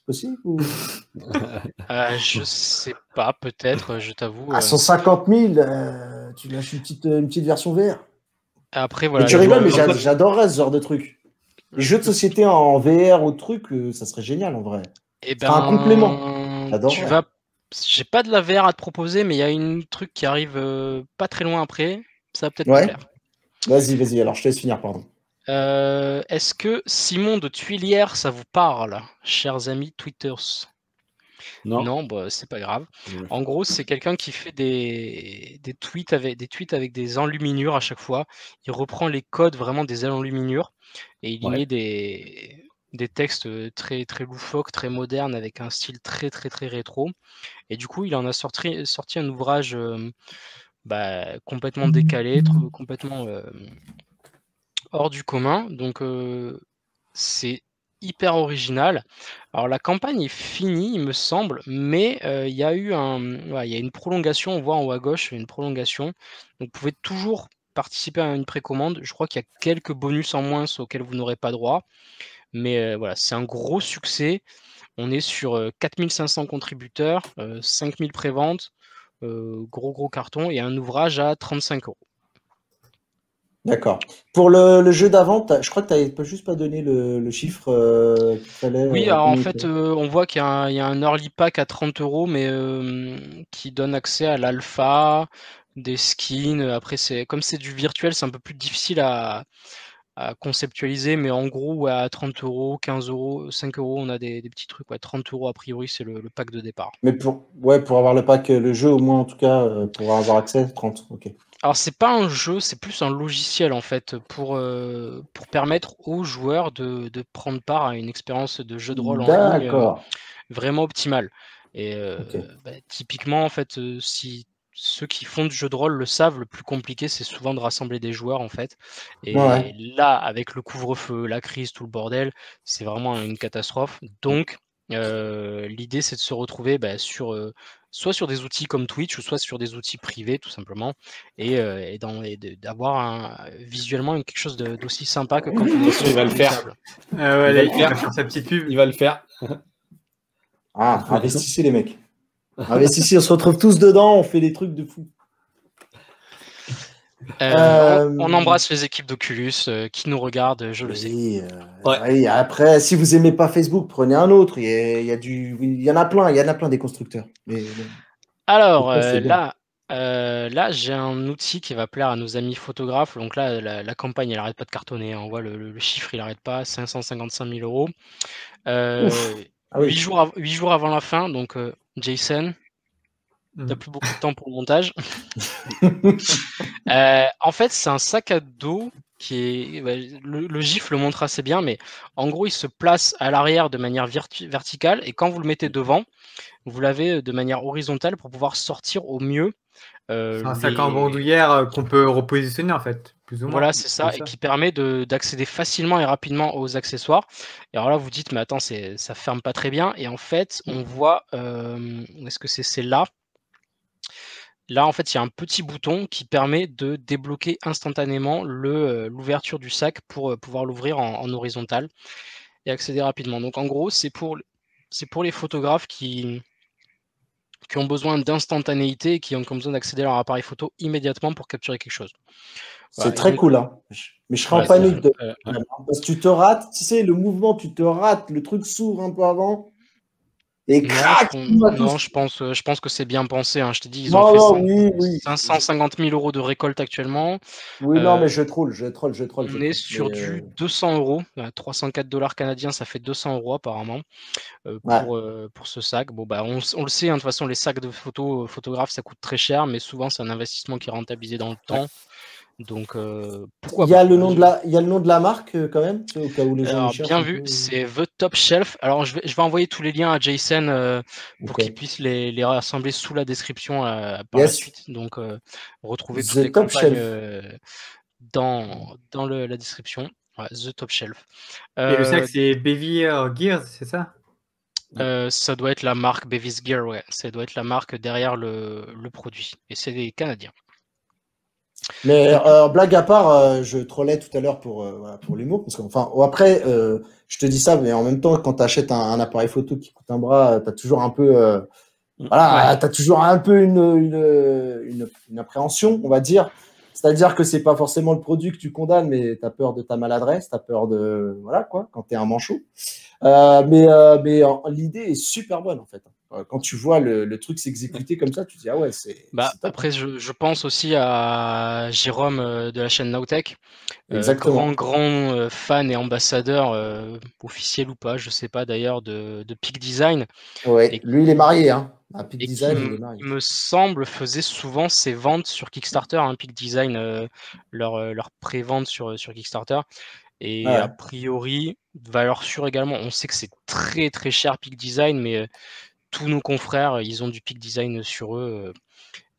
possible ou... Je sais pas, peut-être, je t'avoue. À 150 000, tu lâches une petite version VR. Après, voilà. Mais tu rigoles, mais j'adorerais ce genre de truc. Les jeux de société en VR ou truc, ça serait génial en vrai. Et un complément. J'ai pas de la VR à te proposer, mais il y a un truc qui arrive pas très loin après. Ça va peut-être te plaire. Vas-y, alors je te laisse finir, pardon. Est-ce que Simon de Tuilière, ça vous parle, chers amis Twitters? Non, bah, c'est pas grave. En gros, c'est quelqu'un qui fait des tweets avec des enluminures à chaque fois. Il reprend les codes vraiment des enluminures et il y met des textes très très loufoques, très modernes, avec un style très très très rétro. Et du coup, il en a sorti un ouvrage complètement décalé, complètement hors du commun. Donc c'est hyper original. Alors la campagne est finie, il me semble, mais il y a eu il y a une prolongation. On voit en haut à gauche une prolongation. Donc vous pouvez toujours participer à une précommande. Je crois qu'il y a quelques bonus en moins auxquels vous n'aurez pas droit. Mais voilà, c'est un gros succès. On est sur 4500 contributeurs, 5000 préventes, gros carton et un ouvrage à 35 €. D'accord. Pour le jeu d'avant, je crois que tu n'avais juste pas donné le chiffre qu'il fallait. Oui, alors en fait, on voit qu'il y a un early pack à 30 €, mais qui donne accès à l'alpha, des skins. Après, comme c'est du virtuel, c'est un peu plus difficile à conceptualiser, mais en gros, ouais, à 30 €, 15 €, 5 €, on a des petits trucs. Ouais, 30 € a priori, c'est le pack de départ. Mais pour avoir le pack, le jeu au moins en tout cas, pour avoir accès, 30, ok. Alors c'est pas un jeu, c'est plus un logiciel en fait pour permettre aux joueurs de prendre part à une expérience de jeu de rôle en ligne D'accord. vraiment optimale. Et Ok. typiquement en fait, si ceux qui font du jeu de rôle le savent, le plus compliqué c'est souvent de rassembler des joueurs en fait. Et Ouais. là, avec le couvre-feu, la crise, tout le bordel, c'est vraiment une catastrophe. Donc l'idée c'est de se retrouver soit sur des outils comme Twitch ou soit sur des outils privés tout simplement et d'avoir visuellement quelque chose d'aussi sympa que quand on est Il va le faire. Il va faire sa petite pub. Il va le faire. Ah, investissez les mecs. Investissez, on se retrouve tous dedans, on fait des trucs de fou. On embrasse les équipes d'Oculus qui nous regardent, je le sais. Oui, après, si vous aimez pas Facebook, prenez un autre. Il y en a plein des constructeurs. Alors là, j'ai un outil qui va plaire à nos amis photographes. Donc là, la campagne, elle arrête pas de cartonner. On voit le chiffre, il arrête pas, 555 000 €. 8 jours avant la fin, donc Jason, t'as plus beaucoup de temps pour le montage. En fait, c'est un sac à dos qui est. Le GIF le montre assez bien, mais en gros, il se place à l'arrière de manière verticale et quand vous le mettez devant, vous l'avez de manière horizontale pour pouvoir sortir au mieux. C'est un sac en bandoulière qu'on peut repositionner en fait, plus ou moins. Voilà, c'est ça, et qui permet d'accéder facilement et rapidement aux accessoires. Et alors là, vous dites, mais attends, ça ferme pas très bien. Et en fait, on voit, est-ce que c'est là? Là, en fait, il y a un petit bouton qui permet de débloquer instantanément l'ouverture du sac pour pouvoir l'ouvrir en horizontal et accéder rapidement. Donc en gros, c'est pour les photographes qui ont besoin d'instantanéité et qui ont besoin d'accéder à leur appareil photo immédiatement pour capturer quelque chose. C'est très cool, hein. Mais je serais en panique. Parce que tu te rates, tu sais, le mouvement, tu te rates, le truc s'ouvre un peu avant. Et crac, non, je pense que c'est bien pensé. Hein. Je t'ai dit, ils ont fait 550 000 € de récolte actuellement. Oui, non, mais je troll. On est sur du 200 €, 304 $ canadiens, ça fait 200 € apparemment pour ce sac. Bon, on le sait, hein, de toute façon, les sacs de photographes, ça coûte très cher, mais souvent c'est un investissement qui est rentabilisé dans le temps. Donc, pourquoi pas. Il y a le nom de la marque quand même, au cas où les gens cherchent. Bien vu, c'est The Top Shelf. Alors, je vais envoyer tous les liens à Jason pour qu'il puisse les rassembler sous la description par la suite. Donc, retrouver toutes les campagnes dans la description. Ouais, The Top Shelf. Et le sac, c'est Bevier Gears, c'est ça? Ça doit être la marque Bevis Gear, ouais. Ça doit être la marque derrière le produit. Et c'est des Canadiens. Mais blague à part, je trollais tout à l'heure pour l'humour, parce après, je te dis ça, mais en même temps, quand tu achètes un appareil photo qui coûte un bras, tu as toujours un peu, t'as toujours un peu une appréhension, on va dire. C'est-à-dire que c'est pas forcément le produit que tu condamnes, mais tu as peur de ta maladresse, tu as peur de quand tu es un manchot. Mais l'idée est super bonne en fait. Quand tu vois le truc s'exécuter comme ça, tu te dis ah ouais, c'est. Après, je pense aussi à Jérôme de la chaîne Nowtech, grand fan et ambassadeur officiel ou pas, je sais pas d'ailleurs, de Peak Design. Ouais, lui il est marié, hein. À Peak Design, il est marié. Il me semble faisait souvent ses ventes sur Kickstarter, hein, Peak Design, leur pré-vente sur Kickstarter. Et a priori, valeur sûre également. On sait que c'est très très cher Peak Design, mais tous nos confrères, ils ont du Peak Design sur eux.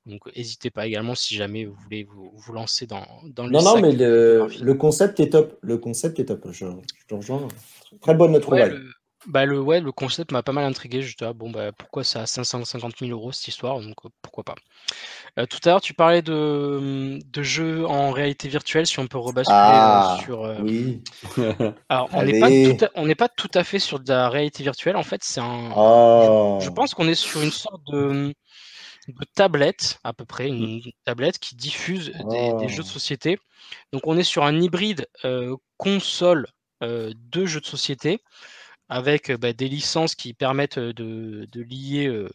Donc n'hésitez pas également si jamais vous voulez vous lancer dans le sac. Non, mais le concept est top. Le concept est top. Je te rejoins. Très bonne trouvaille. Le concept m'a pas mal intrigué. Je me disais, pourquoi ça a 550 000 € cette histoire, donc pourquoi pas. Tout à l'heure, tu parlais de jeux en réalité virtuelle, si on peut rebasculer sur. Oui. Alors, on n'est pas tout à fait sur de la réalité virtuelle. En fait, c'est un. Je pense qu'on est sur une sorte de tablette, à peu près, une tablette qui diffuse des jeux de société. Donc on est sur un hybride console de jeux de société, avec des licences qui permettent de lier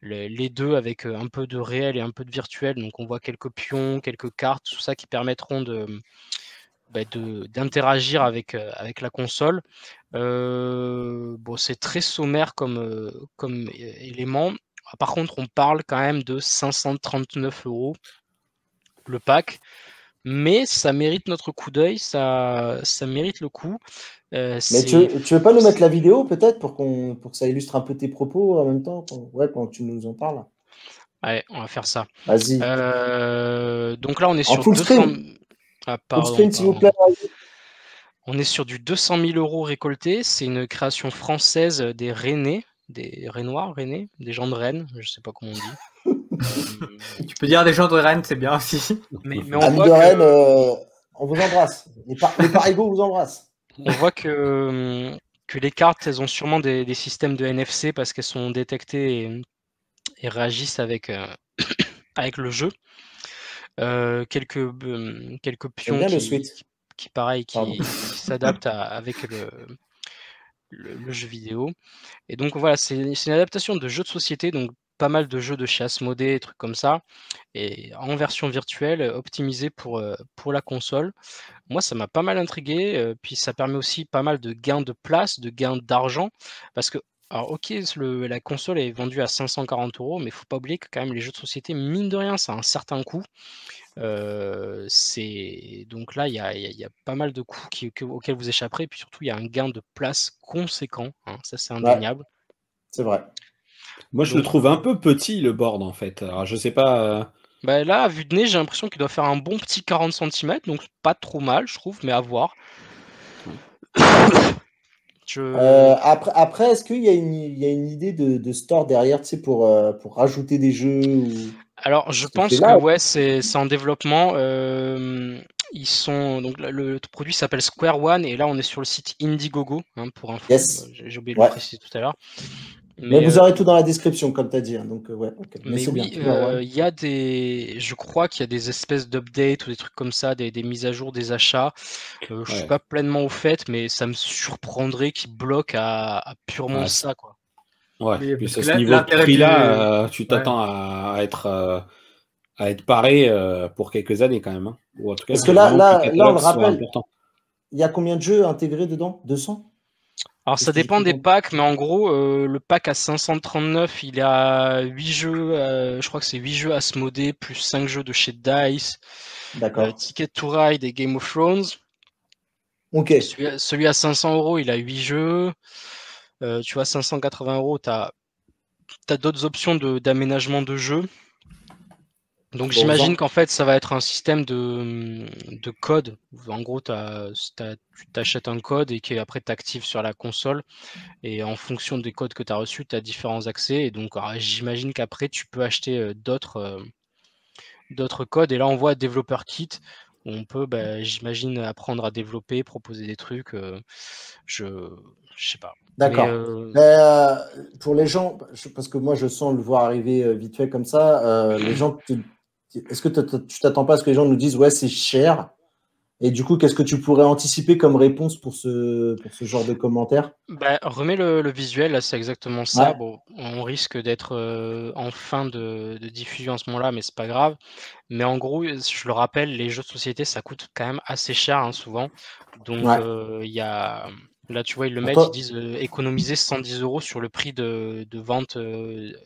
les deux avec un peu de réel et un peu de virtuel. Donc on voit quelques pions, quelques cartes, tout ça qui permettront d'interagir avec la console. Bon, c'est très sommaire comme élément. Par contre, on parle quand même de 539 € le pack, mais ça mérite notre coup d'œil, ça mérite le coup. Mais tu veux pas nous mettre la vidéo peut-être pour que ça illustre un peu tes propos en même temps quand tu nous en parles. Ouais, on va faire ça. Vas-y. Donc là, on est En sur full 200... screen. Ah, Full screen, s'il vous plaît. On est sur du 200 000 € récoltés. C'est une création française des Rennais, des Rennois, Rennais, des gens de Rennes, je sais pas comment on dit. Tu peux dire des gens de Rennes, c'est bien aussi. Mais on Amis voit de que... Rennes, on vous embrasse. Les Parigots vous embrassent. On voit que les cartes, elles ont sûrement des systèmes de NFC parce qu'elles sont détectées et réagissent avec, avec le jeu. Quelques pions bien le qui sweat. qui s'adaptent avec le jeu vidéo. Et donc voilà, c'est une adaptation de jeux de société, donc pas mal de jeux de chez Asmodée, trucs comme ça, et en version virtuelle, optimisée pour la console. Moi, ça m'a pas mal intrigué, puis ça permet aussi pas mal de gains de place, de gains d'argent, parce que, alors ok, la console est vendue à 540 €, mais il faut pas oublier que quand même les jeux de société, mine de rien, ça a un certain coût. Donc là, il y a pas mal de coûts auxquels vous échapperez, et puis surtout, il y a un gain de place conséquent, hein, ça c'est indéniable. C'est vrai. Moi, je le trouve un peu petit, le board, en fait. Alors, je sais pas... Là, à vue de nez, j'ai l'impression qu'il doit faire un bon petit 40 cm, donc pas trop mal, je trouve, mais à voir. Après, est-ce qu'il y a une idée de store derrière, tu sais, pour rajouter des jeux ou... Alors, je pense que ouais, c'est en développement. Ils sont donc le produit s'appelle Square One, et là on est sur le site Indiegogo, hein, pour info. Yes. J'ai oublié de le préciser tout à l'heure. Mais vous aurez tout dans la description, comme tu as dit. Hein, donc ouais. Okay. Mais oui, il y a je crois qu'il y a des espèces d'updates ou des trucs comme ça, des mises à jour des achats. Je suis pas pleinement au fait, mais ça me surprendrait qu'ils bloquent à purement ça, quoi. Ouais, puis à ce niveau de prix-là, tu t'attends à être paré pour quelques années quand même. Hein. Ou en tout cas, parce que là, on le rappelle, il y a combien de jeux intégrés dedans? 200? Alors ça dépend des packs, mais en gros, le pack à 539, il a 8 jeux, je crois que c'est 8 jeux Asmodée, plus 5 jeux de chez DICE, Ticket to Ride et Game of Thrones. Ok. Celui à 500 €, il a 8 jeux. Tu vois, 580 €, tu as d'autres options d'aménagement de jeu. Donc j'imagine qu'en fait ça va être un système de code. En gros, tu t'achètes un code et qu'après tu actives sur la console, et en fonction des codes que tu as reçus, tu as différents accès, et donc j'imagine qu'après tu peux acheter d'autres codes, et là on voit Developer Kit où on peut, j'imagine, apprendre à développer, proposer des trucs. Je sais pas. D'accord. Pour les gens, parce que moi je sens le voir arriver vite fait comme ça, les gens, est-ce que tu t'attends pas à ce que les gens nous disent ouais c'est cher, et du coup qu'est-ce que tu pourrais anticiper comme réponse pour ce genre de commentaires? Remets le visuel, là c'est exactement ça. Ouais. Bon, on risque d'être en fin de diffusion à ce moment-là, mais c'est pas grave. Mais en gros, je le rappelle, les jeux de société ça coûte quand même assez cher, hein, souvent. Donc il y a... Là, tu vois, ils le mettent, ils disent économiser 110 € sur le prix de vente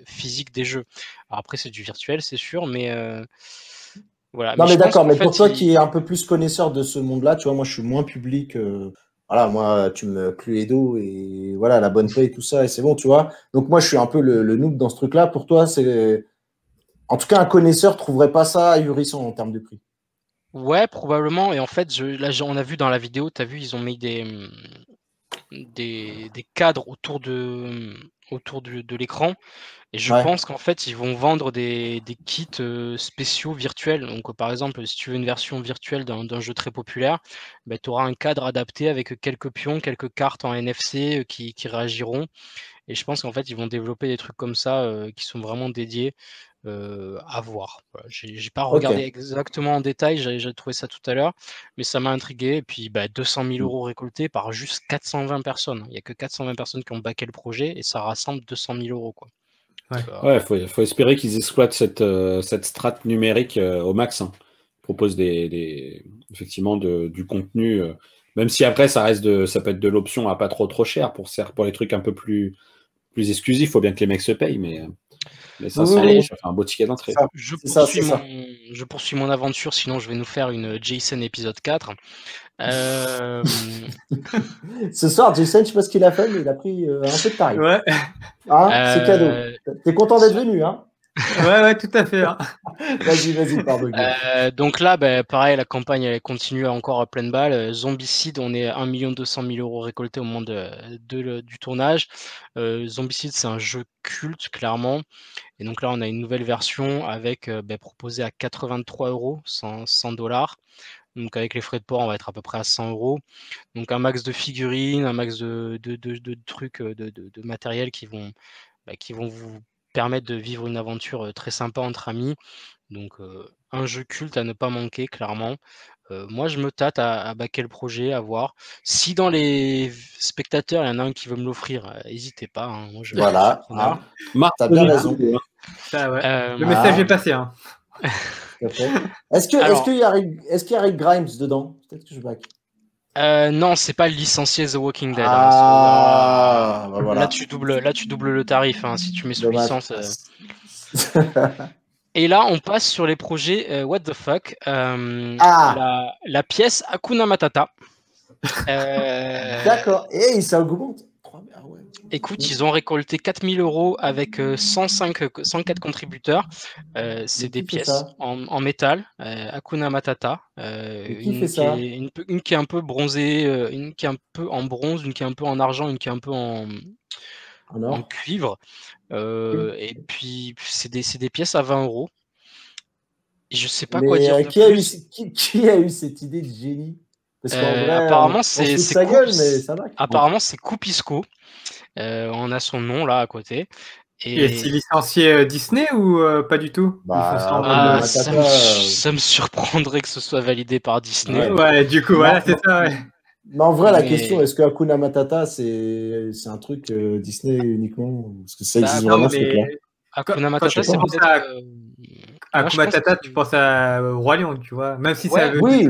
physique des jeux. Alors après, c'est du virtuel, c'est sûr, mais voilà. Non, mais d'accord, mais pour toi qui es un peu plus connaisseur de ce monde-là, tu vois, moi, je suis moins public. Voilà, moi, tu me clues les dos et voilà, la bonne paye, tout ça, et c'est bon, tu vois. Donc, moi, je suis un peu le noob dans ce truc-là. Pour toi, c'est. En tout cas, un connaisseur trouverait pas ça ahurissant en termes de prix. Ouais, probablement. Et en fait, là, on a vu dans la vidéo, tu as vu, ils ont mis des cadres autour de l'écran, et je pense qu'en fait ils vont vendre des kits spéciaux virtuels. Donc par exemple, si tu veux une version virtuelle d'un jeu très populaire, tu auras un cadre adapté avec quelques pions, quelques cartes en NFC qui réagiront, et je pense qu'en fait ils vont développer des trucs comme ça qui sont vraiment dédiés. À voir. Voilà. J'ai pas regardé exactement en détail, j'ai trouvé ça tout à l'heure, mais ça m'a intrigué. Et puis 200 000 euros récoltés par juste 420 personnes. Il n'y a que 420 personnes qui ont backé le projet et ça rassemble 200 000 euros. Quoi. Ouais, faut espérer qu'ils exploitent cette strate numérique au max. Hein. Ils proposent effectivement du contenu, même si après ça peut être de l'option à pas trop cher pour les trucs un peu plus exclusifs. Il faut bien que les mecs se payent, mais 500 €, ça fait un beau ticket d'entrée. Je poursuis mon aventure, sinon je vais nous faire une Jason épisode 4. Ce soir, Jason, je sais pas ce qu'il a fait, mais il a pris un peu de tarif. Ouais. Hein, c'est cadeau. T'es content d'être venu, hein? Ouais, tout à fait. Hein. Vas-y, pardon. Donc là, pareil, la campagne elle continue encore à pleine balle. Zombicide, on est à 1 200 000 € récoltés au moment du tournage. Zombicide, c'est un jeu culte, clairement. Et donc là, on a une nouvelle version avec proposée à 83 €, 100 $. Donc avec les frais de port, on va être à peu près à 100 €. Donc un max de figurines, un max de trucs, de matériel qui vont vous permettre de vivre une aventure très sympa entre amis. Donc un jeu culte à ne pas manquer, clairement. Moi, je me tâte à backer le projet, à voir. Si dans les spectateurs, il y en a un qui veut me l'offrir, n'hésitez pas. Hein. Moi, voilà. T'as bien raison. Ça, ouais. Le message est passé. Hein. Est-ce qu'il y a Rick Grimes dedans? Peut-être que je back. Non, c'est pas le licencié The Walking Dead. Voilà. Là, tu doubles le tarif si tu mets sous licence. Et là, on passe sur les projets What the fuck. La pièce Hakuna Matata. D'accord. Et ça augmente. Ouais. Écoute, ils ont récolté 4 000 € avec 104 contributeurs. C'est des pièces en métal, Hakuna Matata. Une qui est un peu bronzée, une qui est un peu en bronze, une qui est un peu en argent, une qui est un peu en cuivre. Et puis, c'est des pièces à 20 €. Et je sais pas quoi dire de plus. Qui a eu cette idée de génie? Parce qu'en vrai, apparemment, apparemment, c'est Coupisco. On a son nom là à côté. Et est-il licencié Disney ou pas du tout? Ça me surprendrait que ce soit validé par Disney. Ouais, du coup, voilà, c'est ça. Ouais. Mais en vrai, la question, est-ce que Hakuna Matata, c'est un truc Disney uniquement? Parce que ça existe vraiment ce truc-là. Hakuna Matata, c'est peut-être. Hakuna Matata, tu penses à Roi Lion, tu vois. Même si ça veut. Oui,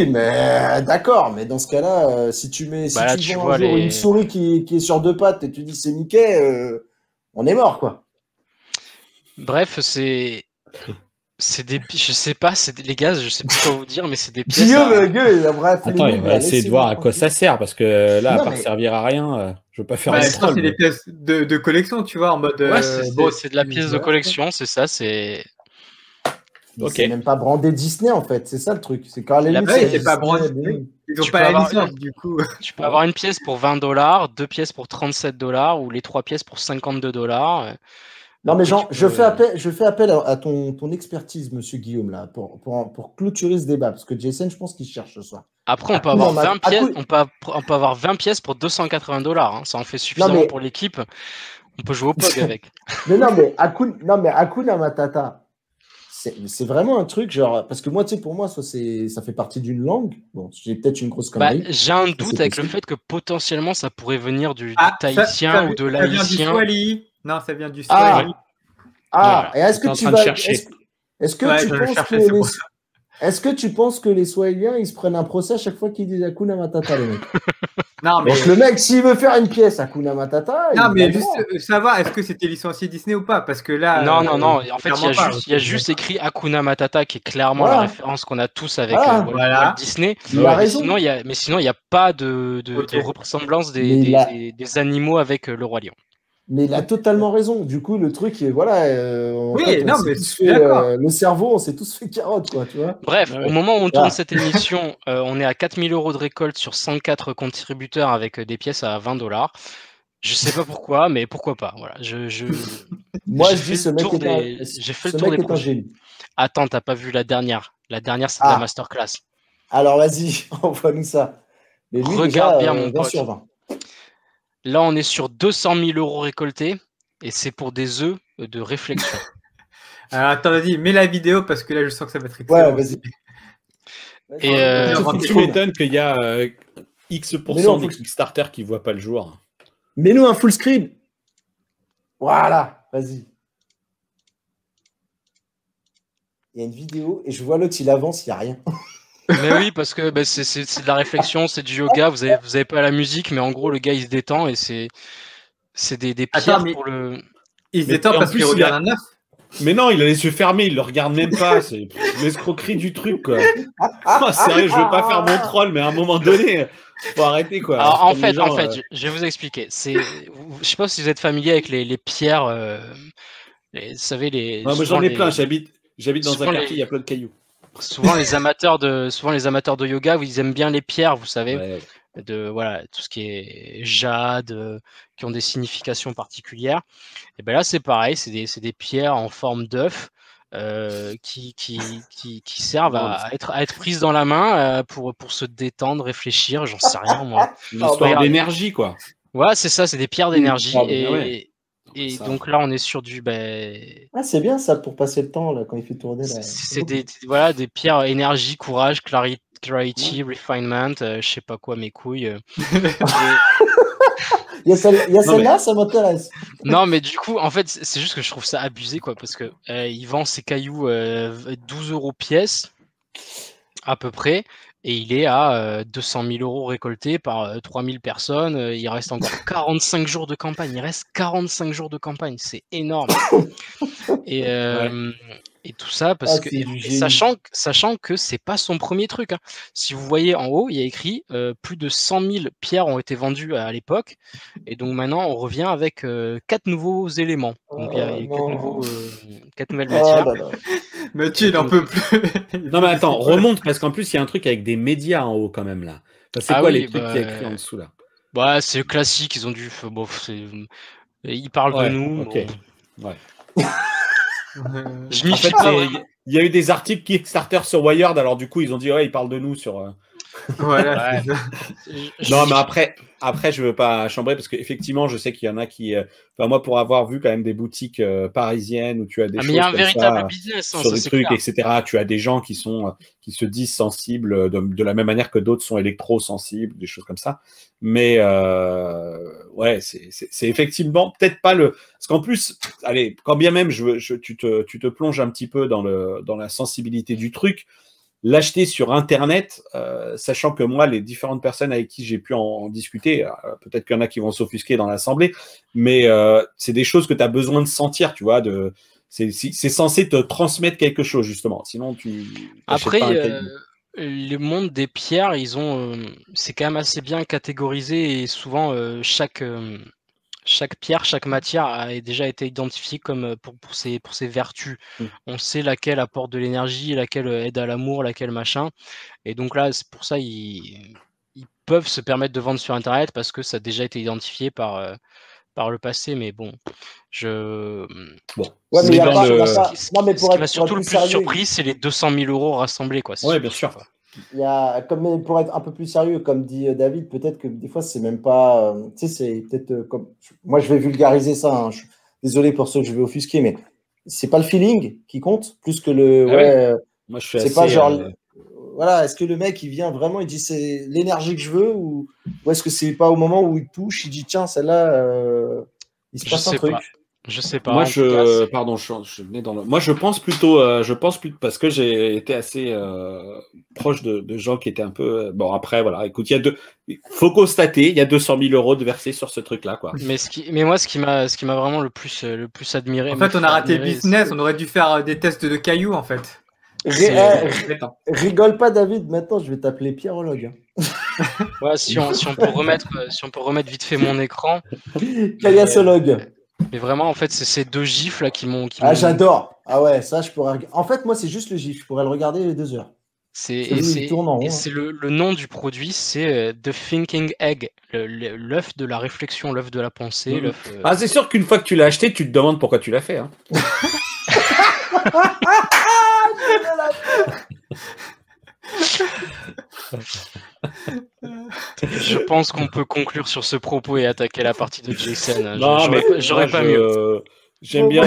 mais d'accord. Mais dans ce cas-là, si tu vends un jour une souris qui est sur deux pattes et tu dis c'est Mickey, on est mort, quoi. Bref, c'est des, je sais pas, les gars, je sais plus quoi vous dire, mais c'est des pièces. Attends, il va essayer de voir à quoi ça sert, parce que là, à part servir à rien, je veux pas faire c'est des pièces de collection, tu vois, en mode. C'est de la pièce de collection, c'est ça, c'est. C'est même pas brandé Disney en fait, c'est ça le truc. C'est quand c'est pas brandé. Ils ont pas la licence du coup. Tu peux avoir une pièce pour 20 $, deux pièces pour 37 $ ou les trois pièces pour 52 $. Non mais Jean, je fais appel à ton expertise, monsieur Guillaume, là, pour clôturer ce débat, parce que Jason, je pense qu'il cherche ce soir. Après, on peut avoir 20 pièces, on peut avoir 20 pièces pour 280 $. Hein. Ça en fait suffisamment pour l'équipe. On peut jouer au POG avec. mais Hakuna Matata, c'est vraiment un truc, genre, parce que moi, tu sais, pour moi, ça fait partie d'une langue. Bon, j'ai peut-être une grosse connerie. J'ai un doute avec le fait que potentiellement, ça pourrait venir du tahitien ou de l'haïtien. Non, ça vient du Swahili. Et est-ce que tu vas est-ce que tu penses que les Swahiliens ils se prennent un procès à chaque fois qu'ils disent Hakuna Matata, les mecs? Non, mais donc le mec, s'il veut faire une pièce Hakuna Matata, non, mais juste savoir est-ce que c'était licencié Disney ou pas, parce que là. Non. En fait, il y a juste écrit Hakuna Matata qui est clairement la référence qu'on a tous avec Walt Disney. Il a raison. Sinon, il n'y a pas de ressemblance des animaux avec le Roi Lion. Mais il a totalement raison. Du coup, le truc est le cerveau, on s'est tous fait carotte, quoi, tu vois. Bref, au moment où on tourne cette émission, on est à 4 000 € de récolte sur 104 contributeurs avec des pièces à 20 $. Je sais pas pourquoi, mais pourquoi pas. Voilà. Moi, je dis ce mec j'ai fait le tour des projets. Attends, t'as pas vu la dernière? La dernière, c'est de la masterclass. Alors, vas-y, envoie-nous ça. Mais lui, regarde bien, mon 20 pote. sur 20. Là, on est sur 200 000 € récoltés et c'est pour des œufs de réflexion. Alors, attends, vas-y, mets la vidéo parce que là, je sens que ça va être Ouais, excellent. vas-y. Et Tu m'étonnes qu'il y a X% des Kickstarter qui ne voient pas le jour. Mets-nous un full screen. Voilà, vas-y. Il y a une vidéo et je vois l'autre, il avance, il n'y a rien. Mais oui, parce que bah, c'est de la réflexion, c'est du yoga, vous avez pas la musique, mais en gros, le gars, il se détend et c'est des pierres Attends, mais- pour le... Il se Mais détend en parce plus, qu'il il regarde a- un œuf. Mais non, il a les yeux fermés, il le regarde même pas. C'est l'escroquerie du truc, quoi. Oh, sérieux, je veux pas faire mon troll, mais à un moment donné, faut arrêter, quoi. Alors, en Comme les fait, gens, je vais vous expliquer. Je sais pas si vous êtes familier avec les pierres, vous savez, Non, mais j'en ai plein. J'habite dans souvent un quartier, il y a plein de cailloux. souvent les amateurs de yoga, ils aiment bien les pierres, vous savez. Ouais. Voilà, tout ce qui est jade, qui ont des significations particulières. Et ben là, c'est pareil, c'est des pierres en forme d'œuf qui servent à être prises dans la main pour se détendre, réfléchir, j'en sais rien moi. Une histoire d'énergie, quoi. Ouais, c'est ça, c'est des pierres d'énergie. Ah, bah, Et Ça. donc là, on est sur du... Ah, c'est bien ça pour passer le temps là, quand il fait tourner. Là. C'est des pierres énergie, courage, clarity, refinement, je sais pas quoi, mes couilles. Il y a celle-là, ça m'intéresse. Non, mais du coup, en fait, c'est juste que je trouve ça abusé, quoi, parce que il vend ses cailloux 12 € pièce, à peu près, et il est à 200 000 € récoltés par 3000 personnes. Il reste encore 45 jours de campagne. Il reste 45 jours de campagne, c'est énorme. Et tout ça parce que sachant que c'est pas son premier truc. Hein. Si vous voyez en haut, il y a écrit plus de 100 000 pierres ont été vendues à l'époque, et donc maintenant on revient avec 4 nouveaux éléments. Donc il y a 4 nouvelles matières. Mathieu, il n'en peut plus. Non, mais attends, remonte, parce qu'en plus, il y a un truc avec des médias en haut, quand même, là. Enfin, c'est quoi les trucs qu'il y a écrit en dessous, là? Bah, c'est le classique, ils ont dû... Bon, ils parlent de nous. Ok. Bon. Ouais. Je m'y En fie fait, pas. il y a eu des articles Kickstarter sur Wired, alors du coup, ils ont dit, ouais, ils parlent de nous sur... Voilà. Ouais. Non, mais après, je veux pas chambrer parce qu'effectivement, je sais qu'il y en a qui. Enfin, moi, pour avoir vu quand même des boutiques parisiennes où tu as des choses mais il y a un comme véritable ça, business, hein, sur ça, des c'est trucs, clair. etc. Tu as des gens qui se disent sensibles de la même manière que d'autres sont électro-sensibles, des choses comme ça. Mais ouais, c'est effectivement peut-être pas le. Parce qu'en plus, allez, quand bien même tu te plonges un petit peu dans la sensibilité du truc. L'acheter sur Internet, sachant que moi, les différentes personnes avec qui j'ai pu en discuter, peut-être qu'il y en a qui vont s'offusquer dans l'assemblée, mais c'est des choses que tu as besoin de sentir, tu vois. C'est censé te transmettre quelque chose, justement. Sinon, tu. Après, le monde des pierres, c'est quand même assez bien catégorisé et souvent, chaque pierre, chaque matière a déjà été identifiée comme pour ses vertus. On sait laquelle apporte de l'énergie, laquelle aide à l'amour, laquelle machin. Et donc là, c'est pour ça ils peuvent se permettre de vendre sur Internet parce que ça a déjà été identifié par le passé. Mais bon, Bon. Ouais, mais il y a pas. Non, mais ce qui m'a surtout le plus surpris, c'est les 200 000 € rassemblés, quoi. Ouais, bien sûr. Il y a, comme pour être un peu plus sérieux, comme dit David, peut-être que des fois c'est même pas, tu sais, c'est peut-être comme, moi je vais vulgariser ça. Hein, je suis désolé pour ceux que je vais offusquer, mais c'est pas le feeling qui compte plus que le. Ah ouais. Moi je suis c'est assez, pas genre, voilà, est-ce que le mec il vient vraiment, il dit c'est l'énergie que je veux ou est-ce que c'est pas au moment où il touche, il dit tiens celle-là, il se passe un truc. Je sais pas. Moi, je venais dans le. Moi, je pense plutôt parce que j'ai été assez proche de gens qui étaient un peu. Bon, après, voilà. Écoute, faut constater, il y a 200 000 € de versés sur ce truc-là, quoi. Mais moi, ce qui m'a vraiment le plus admiré. En fait, on a raté le business. On aurait dû faire des tests de cailloux, en fait. Rigole pas, David. Maintenant, je vais t'appeler pierrologue. Ouais, si on peut remettre vite fait mon écran. Caillassologue. Mais vraiment, en fait, c'est ces deux gifs là qui m'ont. Ah, j'adore. Ah ouais, ça, je pourrais. En fait, moi, c'est juste le gif. Je pourrais le regarder les 2 heures. C'est le nom du produit, c'est The Thinking Egg, l'œuf de la réflexion, l'œuf de la pensée. Ah, c'est sûr qu'une fois que tu l'as acheté, tu te demandes pourquoi tu l'as fait. Hein. Je pense qu'on peut conclure sur ce propos et attaquer la partie de Jason. Non, mais j'aurais pas mieux. J'aime bien.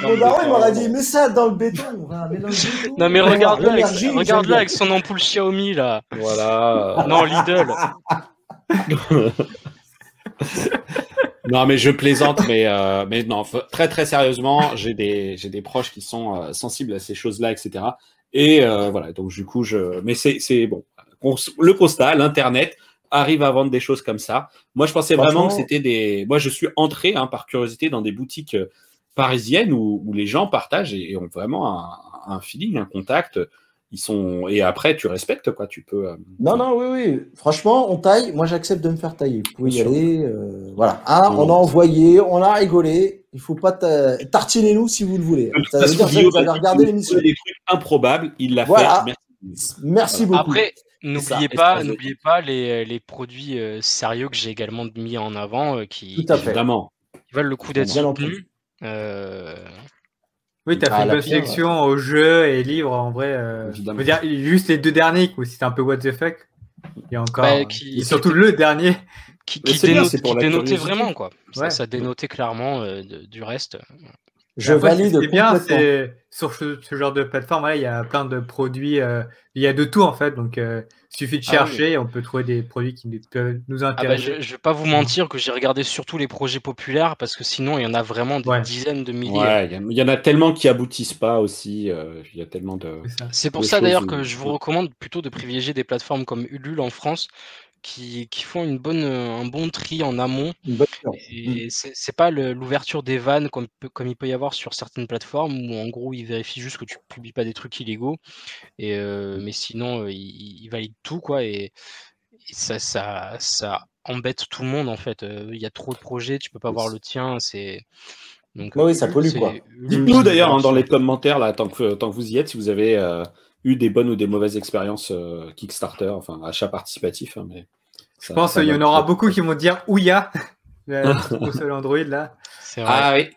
Mon daron, il m'aurait dit, mets ça dans le béton. On va mélanger tout. Non, mais On va regarde-le avoir avec, l'énergie, regarde-le j'aime avec son ampoule Xiaomi, là. Voilà. Non, Lidl. Non, mais je plaisante, mais non, très très sérieusement, j'ai des proches qui sont sensibles à ces choses-là, etc. Et voilà, donc du coup, mais c'est bon. Le constat, l'Internet arrive à vendre des choses comme ça. Moi, je pensais vraiment que c'était des. Moi, je suis entré par curiosité dans des boutiques parisiennes où les gens partagent et ont vraiment un feeling, un contact. Et après, tu respectes, quoi. Tu peux. Non, oui. Franchement, on taille. Moi, j'accepte de me faire tailler. Vous pouvez y aller. Voilà. Non. On a envoyé, on a rigolé. Il faut pas tartinez-nous si vous le voulez. Ça veut dire que vous allez regarder l'émission. Des trucs improbables, il l'a fait. Merci beaucoup. Après, n'oubliez pas les produits sérieux que j'ai également mis en avant qui valent le coup d'être soutenus. Oui, tu as fait une bonne sélection aux jeux et livres, en vrai. Je veux dire, juste les 2 derniers, c'était un peu what the fuck. Et encore, et surtout le dernier. Qui dénotait vraiment, quoi. Ouais. Ça dénotait clairement du reste. Je valide. C'est bien, sur ce genre de plateforme, il y a plein de produits, il y a de tout en fait, donc il suffit de chercher et on peut trouver des produits qui peuvent nous intéresser. Je vais pas vous mentir que j'ai regardé surtout les projets populaires parce que sinon il y en a vraiment des dizaines de milliers. Ouais, il y en a tellement qui aboutissent pas aussi. Il y a tellement de. C'est pour ça d'ailleurs que je vous recommande plutôt de privilégier des plateformes comme Ulule en France qui font un bon tri en amont. Et c'est pas l'ouverture des vannes comme il peut y avoir sur certaines plateformes où en gros ils vérifient juste que tu publies pas des trucs illégaux. Mais sinon ils valident tout, quoi. Et ça embête tout le monde en fait. Il y a trop de projets, tu peux pas voir le tien. Donc, oui, ça pollue, quoi. Dites-nous d'ailleurs dans les commentaires là, tant que vous y êtes, si vous avez eu des bonnes ou des mauvaises expériences Kickstarter, enfin achat participatif. Mais je pense qu'il y en aura beaucoup qui vont dire Ouya, le seul Android là. C'est vrai. Ah oui.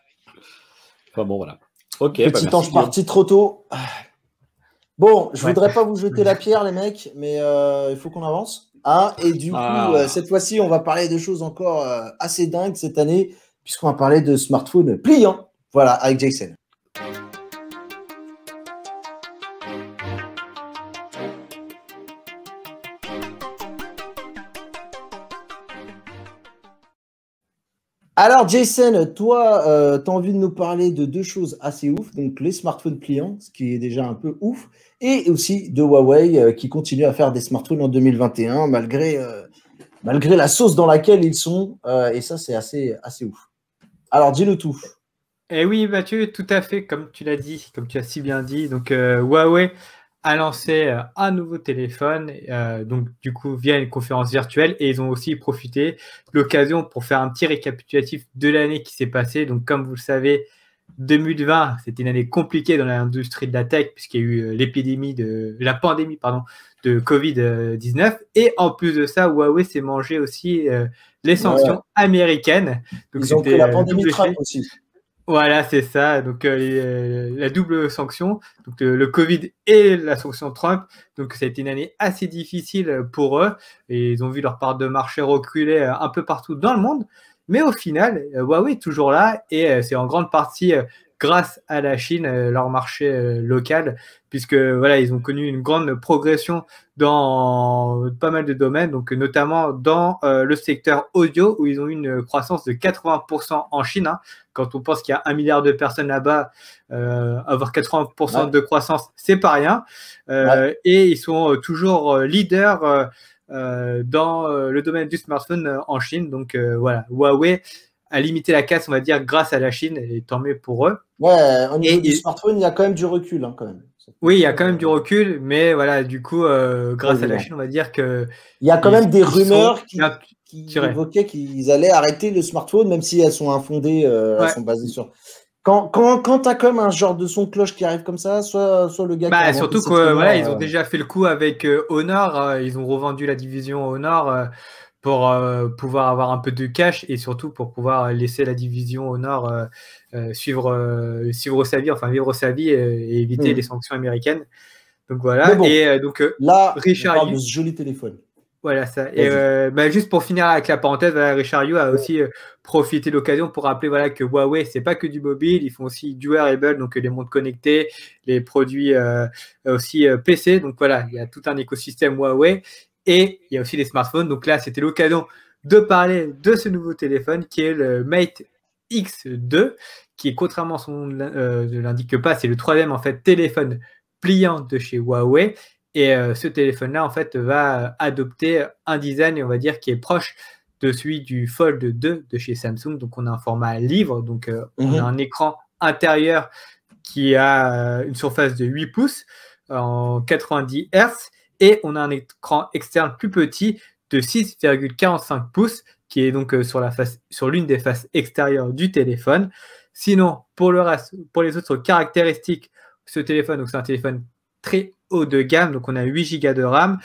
Enfin bon, voilà. Ok. Petit ange parti trop tôt. Bon, je voudrais pas vous jeter la pierre, les mecs, mais il faut qu'on avance. Et du coup, cette fois-ci, on va parler de choses encore assez dingues cette année, puisqu'on va parler de smartphones pliants. Voilà, avec Jason. Alors, Jason, toi, tu as envie de nous parler de 2 choses assez ouf. Donc, les smartphones pliants, ce qui est déjà un peu ouf, et aussi de Huawei qui continue à faire des smartphones en 2021 malgré la sauce dans laquelle ils sont. Et ça, c'est assez ouf. Alors, dis-le tout. Eh oui, Mathieu, tout à fait, comme tu l'as dit, comme tu as si bien dit. Donc, Huawei a lancé un nouveau téléphone, donc du coup via une conférence virtuelle, et ils ont aussi profité de l'occasion pour faire un petit récapitulatif de l'année qui s'est passée. Donc comme vous le savez, 2020, c'était une année compliquée dans l'industrie de la tech puisqu'il y a eu la pandémie de Covid-19, et en plus de ça, Huawei s'est mangé aussi les sanctions américaines. Donc, ils ont pris la pandémie Trump aussi. Voilà, c'est ça. Donc, la double sanction, donc le Covid et la sanction Trump. Donc, ça a été une année assez difficile pour eux. Et ils ont vu leur part de marché reculer un peu partout dans le monde. Mais au final, Huawei est toujours là. Et c'est en grande partie grâce à la Chine, leur marché local. Puisque, voilà, ils ont connu une grande progression dans pas mal de domaines. Donc, notamment dans le secteur audio, où ils ont eu une croissance de 80% en Chine. Quand on pense qu'il y a 1 milliard de personnes là-bas, avoir 80% de croissance, c'est pas rien. Et ils sont toujours leaders dans le domaine du smartphone en Chine. Donc voilà, Huawei a limité la casse, on va dire, grâce à la Chine, et tant mieux pour eux. Ouais, au niveau du smartphone, il y a quand même du recul, quand même. Oui, il y a quand même du recul, mais voilà, du coup, grâce à la Chine, on va dire que... Il y a quand même des rumeurs qui évoquaient qu'ils allaient arrêter le smartphone, même si elles sont infondées, elles sont basées sur... Quand tu as comme un genre de son de cloche qui arrive comme ça, soit le gars qui surtout que ils ont déjà fait le coup avec Honor, ils ont revendu la division Honor pour pouvoir avoir un peu de cash, et surtout pour pouvoir laisser la division Honor vivre sa vie et éviter les sanctions américaines. Donc voilà. Bon, et donc là, Richard on parle de ce joli téléphone. Voilà ça. Et juste pour finir avec la parenthèse, voilà, Richard Yu a aussi profité de l'occasion pour rappeler voilà, que Huawei, c'est pas que du mobile, ils font aussi du wearable, donc les montres connectées, les produits aussi PC. Donc voilà, il y a tout un écosystème Huawei et il y a aussi les smartphones. Donc là, c'était l'occasion de parler de ce nouveau téléphone qui est le Mate X2, qui est contrairement à son nom ne l'indique pas, c'est le troisième en fait téléphone pliant de chez Huawei. Et ce téléphone-là, en fait, va adopter un design, on va dire, qui est proche de celui du Fold 2 de chez Samsung. Donc, on a un format livre. Donc, on a un écran intérieur qui a une surface de 8 pouces en 90 Hz. Et on a un écran externe plus petit de 6,45 pouces qui est donc sur l'une des faces extérieures du téléphone. Sinon, pour le reste, pour les autres caractéristiques, ce téléphone, donc c'est un téléphone très haut de gamme, donc on a 8 Go de RAM.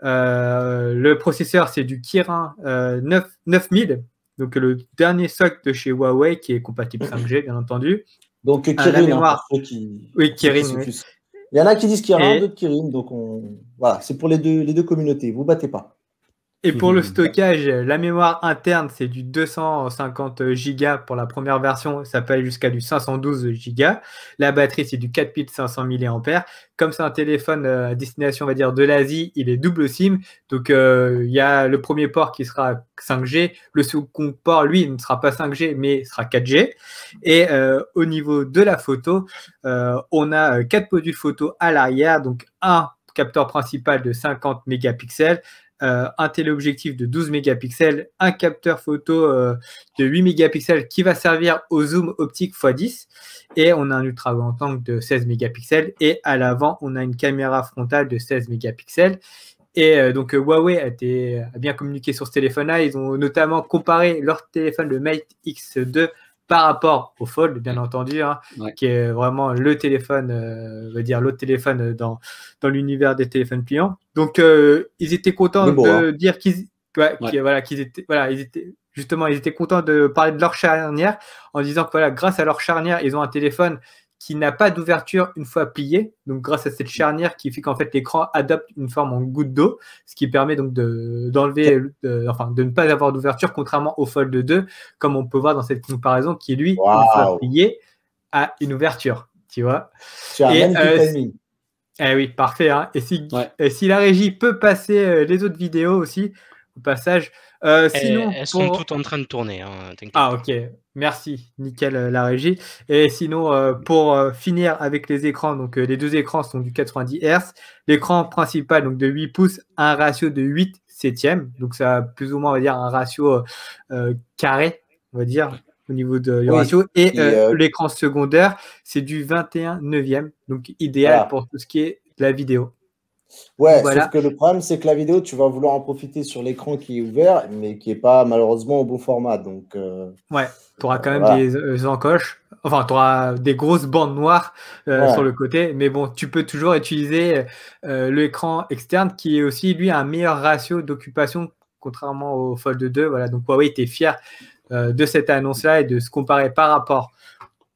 Le processeur, c'est du Kirin 9000, donc le dernier socle de chez Huawei qui est compatible 5G, bien entendu. Donc Kirin, la mémoire. Pour ceux qui, oui, Kirin. Oui. Il y en a qui disent Kirin, d'autres Kirin, donc voilà, c'est pour les deux communautés, vous battez pas. Et pour le stockage, la mémoire interne, c'est du 250 Go pour la première version, ça peut aller jusqu'à du 512 Go. La batterie, c'est du 4500 mAh. Comme c'est un téléphone à destination, on va dire, de l'Asie, il est double SIM. Donc, il y a le premier port qui sera 5G. Le second port, lui, ne sera pas 5G, mais sera 4G. Et au niveau de la photo, on a 4 modules photo à l'arrière. Donc, un capteur principal de 50 mégapixels, un téléobjectif de 12 mégapixels, un capteur photo de 8 mégapixels qui va servir au zoom optique x10 et on a un ultra grand angle de 16 mégapixels et à l'avant on a une caméra frontale de 16 mégapixels et donc Huawei a bien communiqué sur ce téléphone-là. Ils ont notamment comparé leur téléphone, le Mate X2, par rapport au Fold, bien entendu, qui est vraiment le téléphone, l'autre téléphone dans l'univers des téléphones pliants. Donc, ils étaient contents de dire qu'ils étaient contents de parler de leur charnière en disant que voilà, grâce à leur charnière, ils ont un téléphone qui n'a pas d'ouverture une fois plié. Donc, grâce à cette charnière qui fait qu'en fait l'écran adopte une forme en goutte d'eau, ce qui permet donc de ne pas avoir d'ouverture, contrairement au Fold 2, comme on peut voir dans cette comparaison, qui lui, une fois plié, a une ouverture. Tu vois. Oui, parfait. Hein. Et si la régie peut passer les autres vidéos aussi, au passage. Sinon, elles sont toutes en train de tourner. Hein, ok. Merci. Nickel, la régie. Et sinon, pour finir avec les écrans, donc les deux écrans sont du 90 Hz. L'écran principal, donc de 8 pouces, a un ratio de 8/7. Donc, ça a plus ou moins, on va dire, un ratio carré, on va dire, au niveau du ratio. Et l'écran secondaire, c'est du 21/9. Donc, idéal pour tout ce qui est de la vidéo. Ouais, sauf que le problème, c'est que la vidéo, tu vas vouloir en profiter sur l'écran qui est ouvert, mais qui n'est pas malheureusement au bon format. Donc, tu auras quand même des encoches. Enfin, tu auras des grosses bandes noires sur le côté. Mais bon, tu peux toujours utiliser l'écran externe qui est aussi, lui, un meilleur ratio d'occupation, contrairement au Fold 2. Voilà, donc Huawei était fier de cette annonce-là et de se comparer par rapport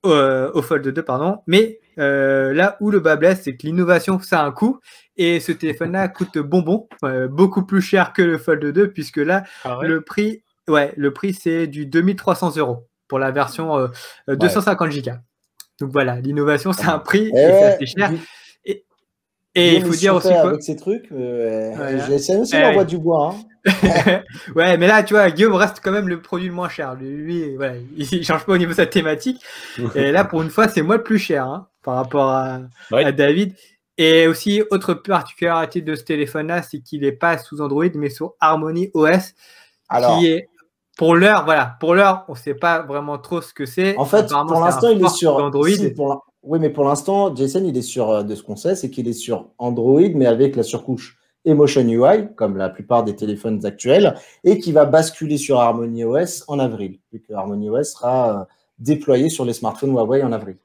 au Fold 2, pardon. Mais là où le bas blesse, c'est que l'innovation, ça a un coût. Et ce téléphone-là coûte bonbon, beaucoup plus cher que le Fold 2, puisque là, le prix, c'est du 2300 € pour la version 250 Go. Donc voilà, l'innovation, c'est un prix, et c'est assez cher. Et il faut dire aussi avec ces trucs, j'essaie aussi d'envoyer du bois. Ouais, mais là, tu vois, Guillaume reste quand même le produit le moins cher. Lui, il change pas au niveau de sa thématique. Et là, pour une fois, c'est moi le plus cher par rapport à David. Et aussi, autre particularité de ce téléphone-là, c'est qu'il n'est pas sous Android, mais sur Harmony OS, qui est, pour l'heure, on ne sait pas vraiment trop ce que c'est. En fait, pour l'instant, il est sur Android. Oui, mais pour l'instant, Jason, il est sur, de ce qu'on sait, c'est qu'il est sur Android, mais avec la surcouche Emotion UI, comme la plupart des téléphones actuels, et qui va basculer sur Harmony OS en avril, vu que Harmony OS sera déployé sur les smartphones Huawei en avril.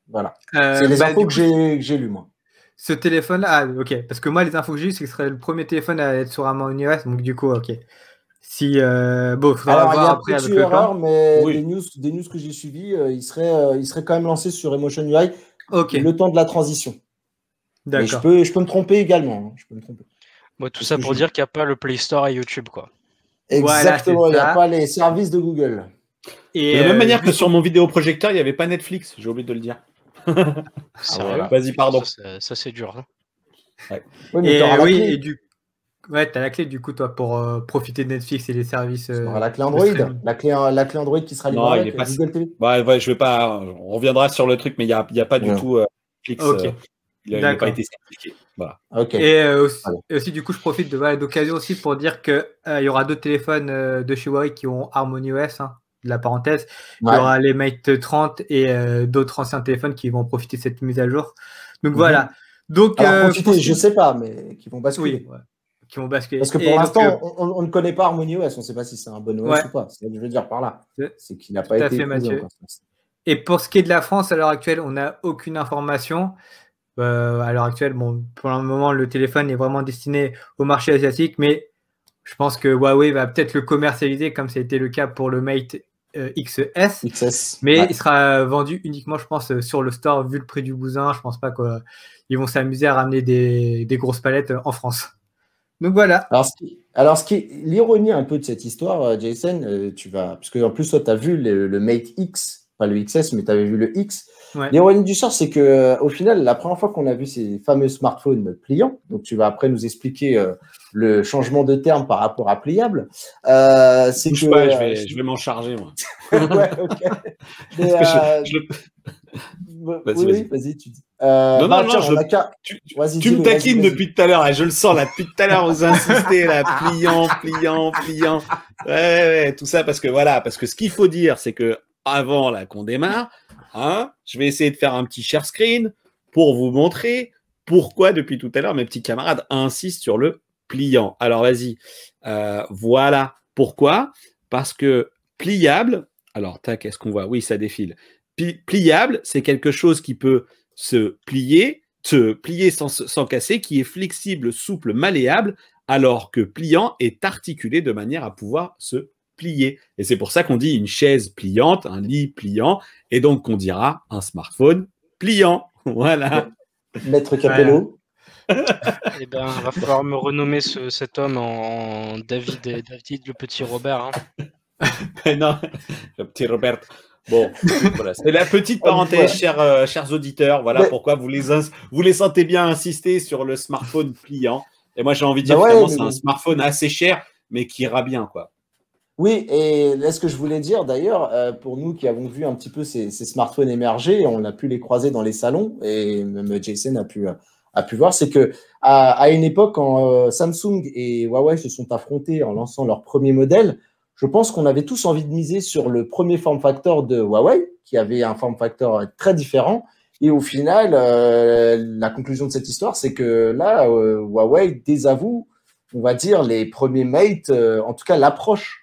Voilà. C'est les infos que j'ai lues, moi. Ce téléphone-là, ok, parce que moi, les infos que j'ai eues, c'est que ce serait le premier téléphone à être sur Harmony OS, donc du coup, ok. Si, il faudra voir après avec le temps. Mais des news que j'ai suivies, il serait quand même lancé sur Emotion UI le temps de la transition. D'accord. Mais je peux me tromper également. Je peux me tromper. Bon, tout ça pour dire qu'il n'y a pas le Play Store et YouTube, quoi. Exactement, Voilà, il n'y c'est a ça. pas les services de Google. Et De la même manière que juste sur mon vidéoprojecteur, il n'y avait pas Netflix, j'ai oublié de le dire. Sérieux? Vas-y, pardon. Ça, c'est dur. Hein. Oui, mais Et tu auras la oui, clé. et ouais, t'as la clé du coup, toi, pour profiter de Netflix et les services. Tu auras la clé de Android. streaming. La clé Android qui sera livrée Non, il avec est pas. Google TV. Ouais, je vais pas. On reviendra sur le truc, mais il n'y a pas du Ouais. tout Netflix. Ok. Il n'a pas D'accord. été certifié. Voilà. Ok. Et Allez. aussi, du coup, je profite d'occasion aussi pour dire qu'il y aura d'autres téléphones de chez Huawei qui ont HarmonyOS, hein, de la parenthèse. Il y Ouais. aura les Mate 30 et d'autres anciens téléphones qui vont profiter de cette mise à jour. Donc Mhm. voilà. Donc, Alors, je pense profiter, je sais pas, mais qui vont basculer. oui, ouais, qui vont basculer. Parce que Et pour donc, l'instant, on ne connaît pas HarmonyOS. On ne sait pas si c'est un bon OS ouais. ou pas. C'est ce que je veux dire par là. C'est- C'est qu'il n'a tout pas à été fait, éprouvé Mathieu. encore. Et pour ce qui est de la France, à l'heure actuelle, on n'a aucune information. À l'heure actuelle, bon, pour le moment, le téléphone est vraiment destiné au marché asiatique, mais je pense que Huawei va peut-être le commercialiser comme ça a été le cas pour le Mate XS, XS. mais Ouais. il sera vendu uniquement, je pense, sur le store, vu le prix du bousin. Je pense pas qu'ils vont s'amuser à ramener des grosses palettes en France. Donc voilà. Alors, ce qui est l'ironie un peu de cette histoire, Jason, parce que en plus, toi, tu as vu le Mate X, pas le XS, mais tu avais vu le X. Ouais. L'ironie du sort, c'est que au final, la première fois qu'on a vu ces fameux smartphones pliants, donc tu vas après nous expliquer le changement de terme par rapport à pliable, c'est Bouge que. pas, je vais m'en charger, moi. Ouais, ok. Mais, Parce que Vas-y, oui, vas-y, tu dis. Non, Bah, non, tiens, non, on a qu'à. tu Vas-y, me dis-le, taquines vas-y. depuis tout à l'heure, là, je le sens, là, depuis tout à l'heure, vous insistez, là, pliant. Ouais, tout ça, parce que ce qu'il faut dire, c'est que avant là qu'on démarre, hein, je vais essayer de faire un petit share screen pour vous montrer pourquoi depuis tout à l'heure mes petits camarades insistent sur le pliant. Alors vas-y, voilà pourquoi, parce que pliable, alors tac, est-ce qu'on voit? Oui, ça défile. Pliable, c'est quelque chose qui peut se plier sans casser, qui est flexible, souple, malléable, alors que pliant est articulé de manière à pouvoir se plier. Et c'est pour ça qu'on dit une chaise pliante, un lit pliant, et donc qu'on dira un smartphone pliant. Voilà. Maître Capello. Eh ben, va falloir me renommer cet homme en David le petit Robert. Hein. Non, le petit Robert. Bon, voilà, c'est la petite parenthèse, chers auditeurs. Voilà Mais... pourquoi vous les sentez bien insister sur le smartphone pliant. Et moi, j'ai envie de dire, ouais, finalement, c'est un smartphone assez cher, mais qui ira bien, quoi. Oui, et là, ce que je voulais dire d'ailleurs, pour nous qui avons vu un petit peu ces smartphones émerger, on a pu les croiser dans les salons, et même Jason a pu voir, c'est que à une époque, quand Samsung et Huawei se sont affrontés en lançant leur premier modèle, je pense qu'on avait tous envie de miser sur le premier form factor de Huawei, qui avait un form factor très différent. Et au final, la conclusion de cette histoire, c'est que là, Huawei désavoue, on va dire, les premiers Mate, en tout cas l'approche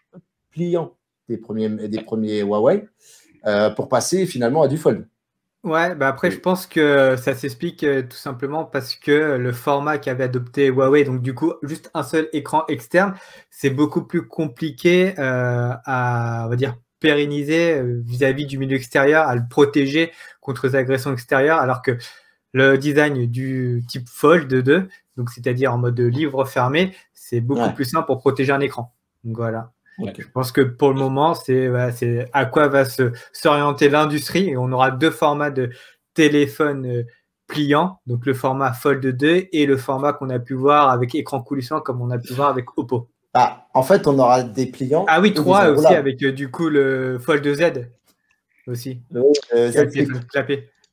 pliant des premiers Huawei, pour passer finalement à du fold. Ouais, bah après, je pense que ça s'explique tout simplement parce que le format qu'avait adopté Huawei, donc du coup, juste un seul écran externe, c'est beaucoup plus compliqué à, on va dire, pérenniser vis-à-vis du milieu extérieur, à le protéger contre les agressions extérieures, alors que le design du type Fold 2, donc c'est-à-dire en mode livre fermé, c'est beaucoup plus simple pour protéger un écran. Donc voilà. Okay. Je pense que pour le moment, c'est à quoi va s'orienter l'industrie. Et on aura deux formats de téléphone pliant, donc le format Fold 2 et le format qu'on a pu voir avec écran coulissant comme on a pu voir avec Oppo. Ah, en fait, on aura des pliants. Ah oui, 3 aussi avec du coup le Fold Z aussi. Le Z Flip.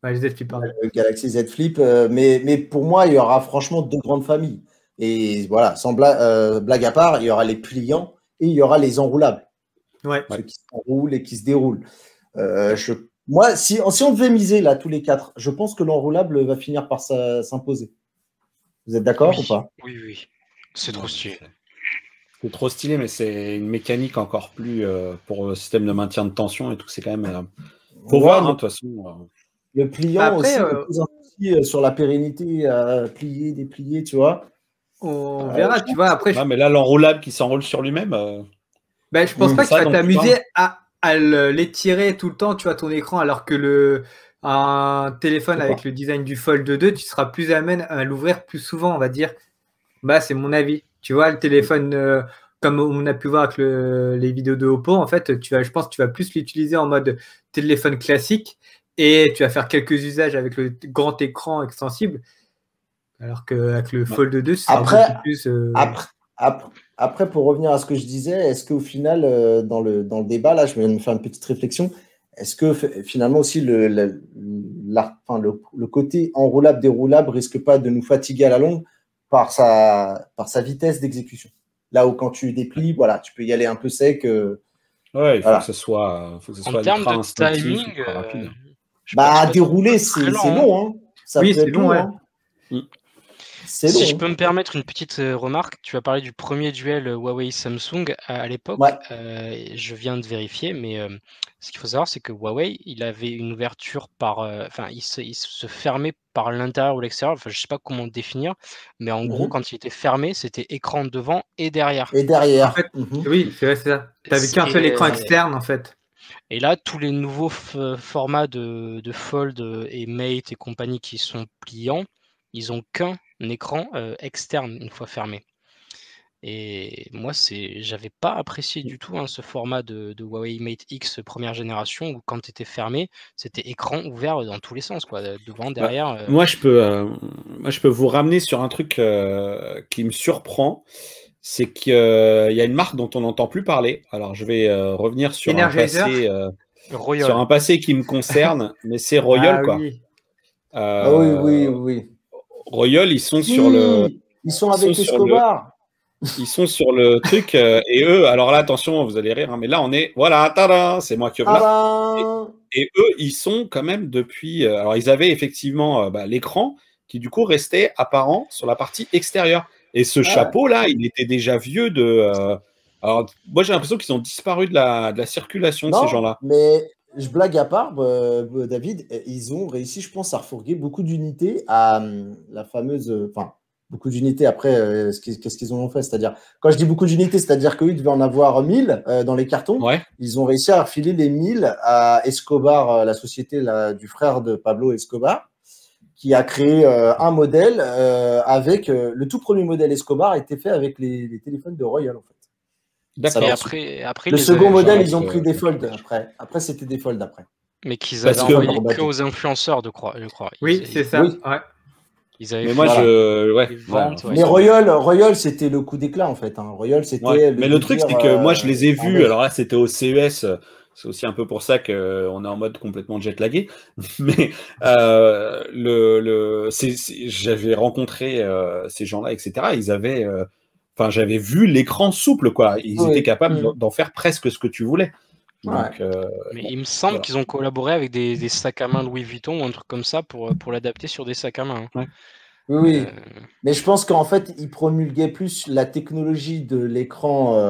Ouais, le Z Flip, pardon. Le Galaxy Z Flip. Mais pour moi, il y aura franchement deux grandes familles. Et voilà, sans blague à part, il y aura les pliants et il y aura les enroulables. Ouais. Ceux qui s'enroulent et qui se déroulent. Moi, si on devait miser là tous les quatre, je pense que l'enroulable va finir par s'imposer. Vous êtes d'accord ou pas? Oui. C'est trop stylé. C'est trop stylé, mais c'est une mécanique encore plus pour le système de maintien de tension et tout. C'est quand même. Faut voir, de toute façon. Le pliant après, aussi, sur la pérennité, plier, déplier, tu vois. On verra, tu vois. Après, mais là, l'enroulable qui s'enroule sur lui-même. Je pense pas que tu vas t'amuser à l'étirer tout le temps, tu vois, ton écran, alors que un téléphone avec le design du Fold 2, tu seras plus amène à l'ouvrir plus souvent, on va dire. Bah, c'est mon avis. Tu vois, le téléphone, comme on a pu voir avec les vidéos de Oppo, en fait, je pense que tu vas plus l'utiliser en mode téléphone classique et tu vas faire quelques usages avec le grand écran extensible. Alors qu'avec le Fold 2, c'est beaucoup plus. Après, pour revenir à ce que je disais, est-ce qu'au final, dans le débat, là, je vais me faire une petite réflexion. Est-ce que finalement aussi le côté enroulable, déroulable risque pas de nous fatiguer à la longue par sa vitesse d'exécution? Là où quand tu déplies, voilà, tu peux y aller un peu sec. Ouais, il faut que ce soit en termes de timing, rapide. Dérouler, c'est long. Hein. Ça oui, peut être long. Hein. Si je peux me permettre une petite remarque, tu as parlé du premier duel Huawei-Samsung à l'époque. Je viens de vérifier, mais ce qu'il faut savoir, c'est que Huawei, il avait une ouverture il se fermait par l'intérieur ou l'extérieur. Enfin, je sais pas comment le définir, mais en gros, quand il était fermé, c'était écran devant et derrière. Et derrière. En fait, oui, c'est ça. Tu n'avais qu'un seul écran externe, en fait. Et là, tous les nouveaux formats de Fold et Mate et compagnie qui sont pliants, ils ont qu'un écran externe une fois fermé. Et moi, j'avais pas apprécié du tout ce format de Huawei Mate X première génération où quand tu étais fermé, c'était écran ouvert dans tous les sens, quoi, devant, derrière. Moi, je peux vous ramener sur un truc qui me surprend. C'est qu'il y a une marque dont on n'entend plus parler. Alors, je vais revenir sur un passé qui me concerne, mais c'est Royol, quoi. Oui. Oui. Royol, ils sont sur le. Ils sont avec Escobar. Ils sont sur le truc et eux, alors là, attention, vous allez rire, hein, mais là, on est. Voilà, tada, c'est moi qui et eux, ils sont quand même depuis. Alors, ils avaient effectivement l'écran qui, du coup, restait apparent sur la partie extérieure. Et ce chapeau-là, il était déjà vieux de. Alors, moi, j'ai l'impression qu'ils ont disparu de la circulation, ces gens-là. Mais je blague à part, David, ils ont réussi, je pense, à refourguer beaucoup d'unités à la fameuse. Beaucoup d'unités après, qu'est-ce qu'ils ont fait? C'est-à-dire, quand je dis beaucoup d'unités, c'est-à-dire qu'eux, ils devaient en avoir 1000 dans les cartons. Ouais. Ils ont réussi à refiler les 1000 à Escobar, la société du frère de Pablo Escobar, qui a créé un modèle avec le tout premier modèle Escobar a été fait avec les téléphones de Royal en fait. D'accord. Et après le second modèle, ils ont pris des Fold après. Après, c'était des Fold après. Mais qu'ils avaient envoyé que aux influenceurs, je crois. Oui, c'est ça. Oui. Ouais. Ils avaient mais moi, mais Royal, c'était le coup d'éclat en fait. Hein. Royal, c'était. Mais le truc, c'est que moi, je les ai vus. Alors là, c'était au CES. C'est aussi un peu pour ça qu'on est en mode complètement jet-lagué. Mais j'avais rencontré ces gens-là, etc. Ils avaient. J'avais vu l'écran souple, quoi. Ils étaient capables d'en faire presque ce que tu voulais. Donc, mais il me semble qu'ils ont collaboré avec des sacs à main Louis Vuitton ou un truc comme ça pour l'adapter sur des sacs à main. Hein. Oui. Mais je pense qu'en fait, ils promulguaient plus la technologie de l'écran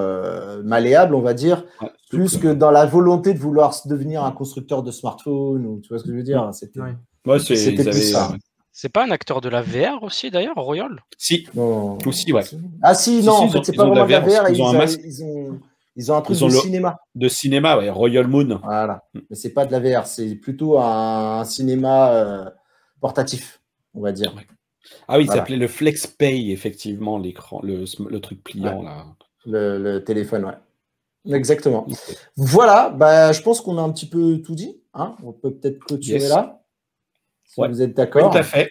malléable, on va dire, plus que dans la volonté de vouloir devenir un constructeur de smartphone. Ou, tu vois ce que je veux dire? C'était plus ça. C'est pas un acteur de la VR aussi, d'ailleurs, Royal? Si. Aussi, ouais. Ah si, non, en fait, c'est pas vraiment de la VR. Ils ont un masque. Ils ont un truc de cinéma. De cinéma, ouais, Royal Moon. Voilà. Mais c'est pas de la VR, c'est plutôt un cinéma portatif, on va dire. Ah oui, il s'appelait le FlexPay, effectivement, l'écran, le truc pliant, là. Le téléphone, ouais. Exactement. Okay. Voilà, je pense qu'on a un petit peu tout dit. Hein, on peut peut-être clôturer là. Si vous êtes d'accord. Tout à fait.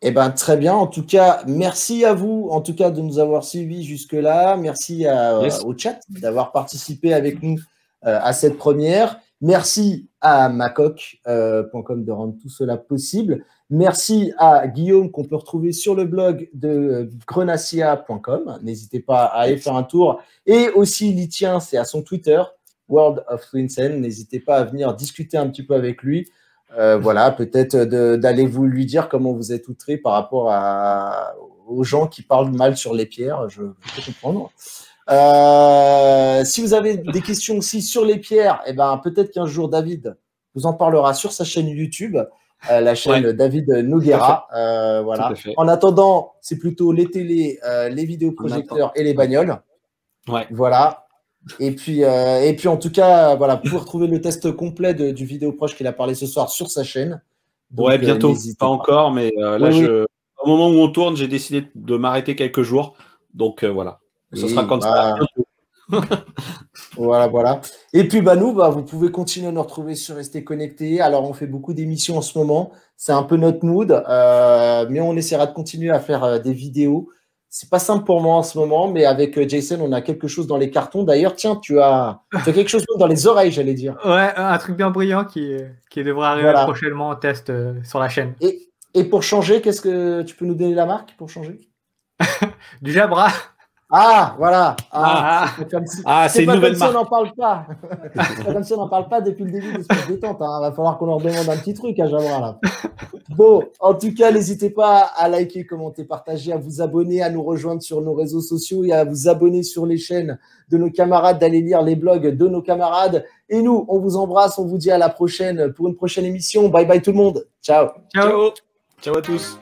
Eh ben, très bien. En tout cas, merci à vous en tout cas de nous avoir suivis jusque-là. Merci au chat d'avoir participé avec nous à cette première. Merci à macoq.com de rendre tout cela possible. Merci à Guillaume qu'on peut retrouver sur le blog de grenacia.com. N'hésitez pas à aller faire un tour. Et aussi Litien, c'est à son Twitter, World of Twinsen. N'hésitez pas à venir discuter un petit peu avec lui. Voilà, peut-être d'aller vous lui dire comment vous êtes outré par rapport aux gens qui parlent mal sur les pierres. Je peux comprendre. Si vous avez des questions aussi sur les pierres, eh ben, peut-être qu'un jour David vous en parlera sur sa chaîne YouTube, la chaîne David Noguera. Voilà. En attendant, c'est plutôt les télés, les vidéoprojecteurs et les bagnoles. Voilà. Et puis en tout cas, voilà, vous pouvez retrouver le test complet du vidéoproche qu'il a parlé ce soir sur sa chaîne. Donc, bientôt. Pas encore, mais là, Au moment où on tourne, j'ai décidé de m'arrêter quelques jours. Donc voilà. Ce sera quand ça. Voilà. Et puis nous, vous pouvez continuer à nous retrouver sur Restez Connectés. Alors, on fait beaucoup d'émissions en ce moment. C'est un peu notre mood, mais on essaiera de continuer à faire des vidéos. C'est pas simple pour moi en ce moment, mais avec Jason, on a quelque chose dans les cartons. D'ailleurs, tiens, tu as quelque chose dans les oreilles, j'allais dire. Ouais, un truc bien brillant qui devrait arriver prochainement en test sur la chaîne. Et pour changer, qu'est-ce que tu peux nous donner la marque pour changer? Du Jabra. Ah, voilà. C'est une nouvelle marque. On n'en parle pas. C'est pas comme si on n'en parle pas depuis le début de cette détente. Il va falloir qu'on leur demande un petit truc à Jabra là. Bon, en tout cas, n'hésitez pas à liker, commenter, partager, à vous abonner, à nous rejoindre sur nos réseaux sociaux et à vous abonner sur les chaînes de nos camarades, d'aller lire les blogs de nos camarades. Et nous, on vous embrasse, on vous dit à la prochaine pour une prochaine émission. Bye bye tout le monde. Ciao. Ciao. Ciao à tous.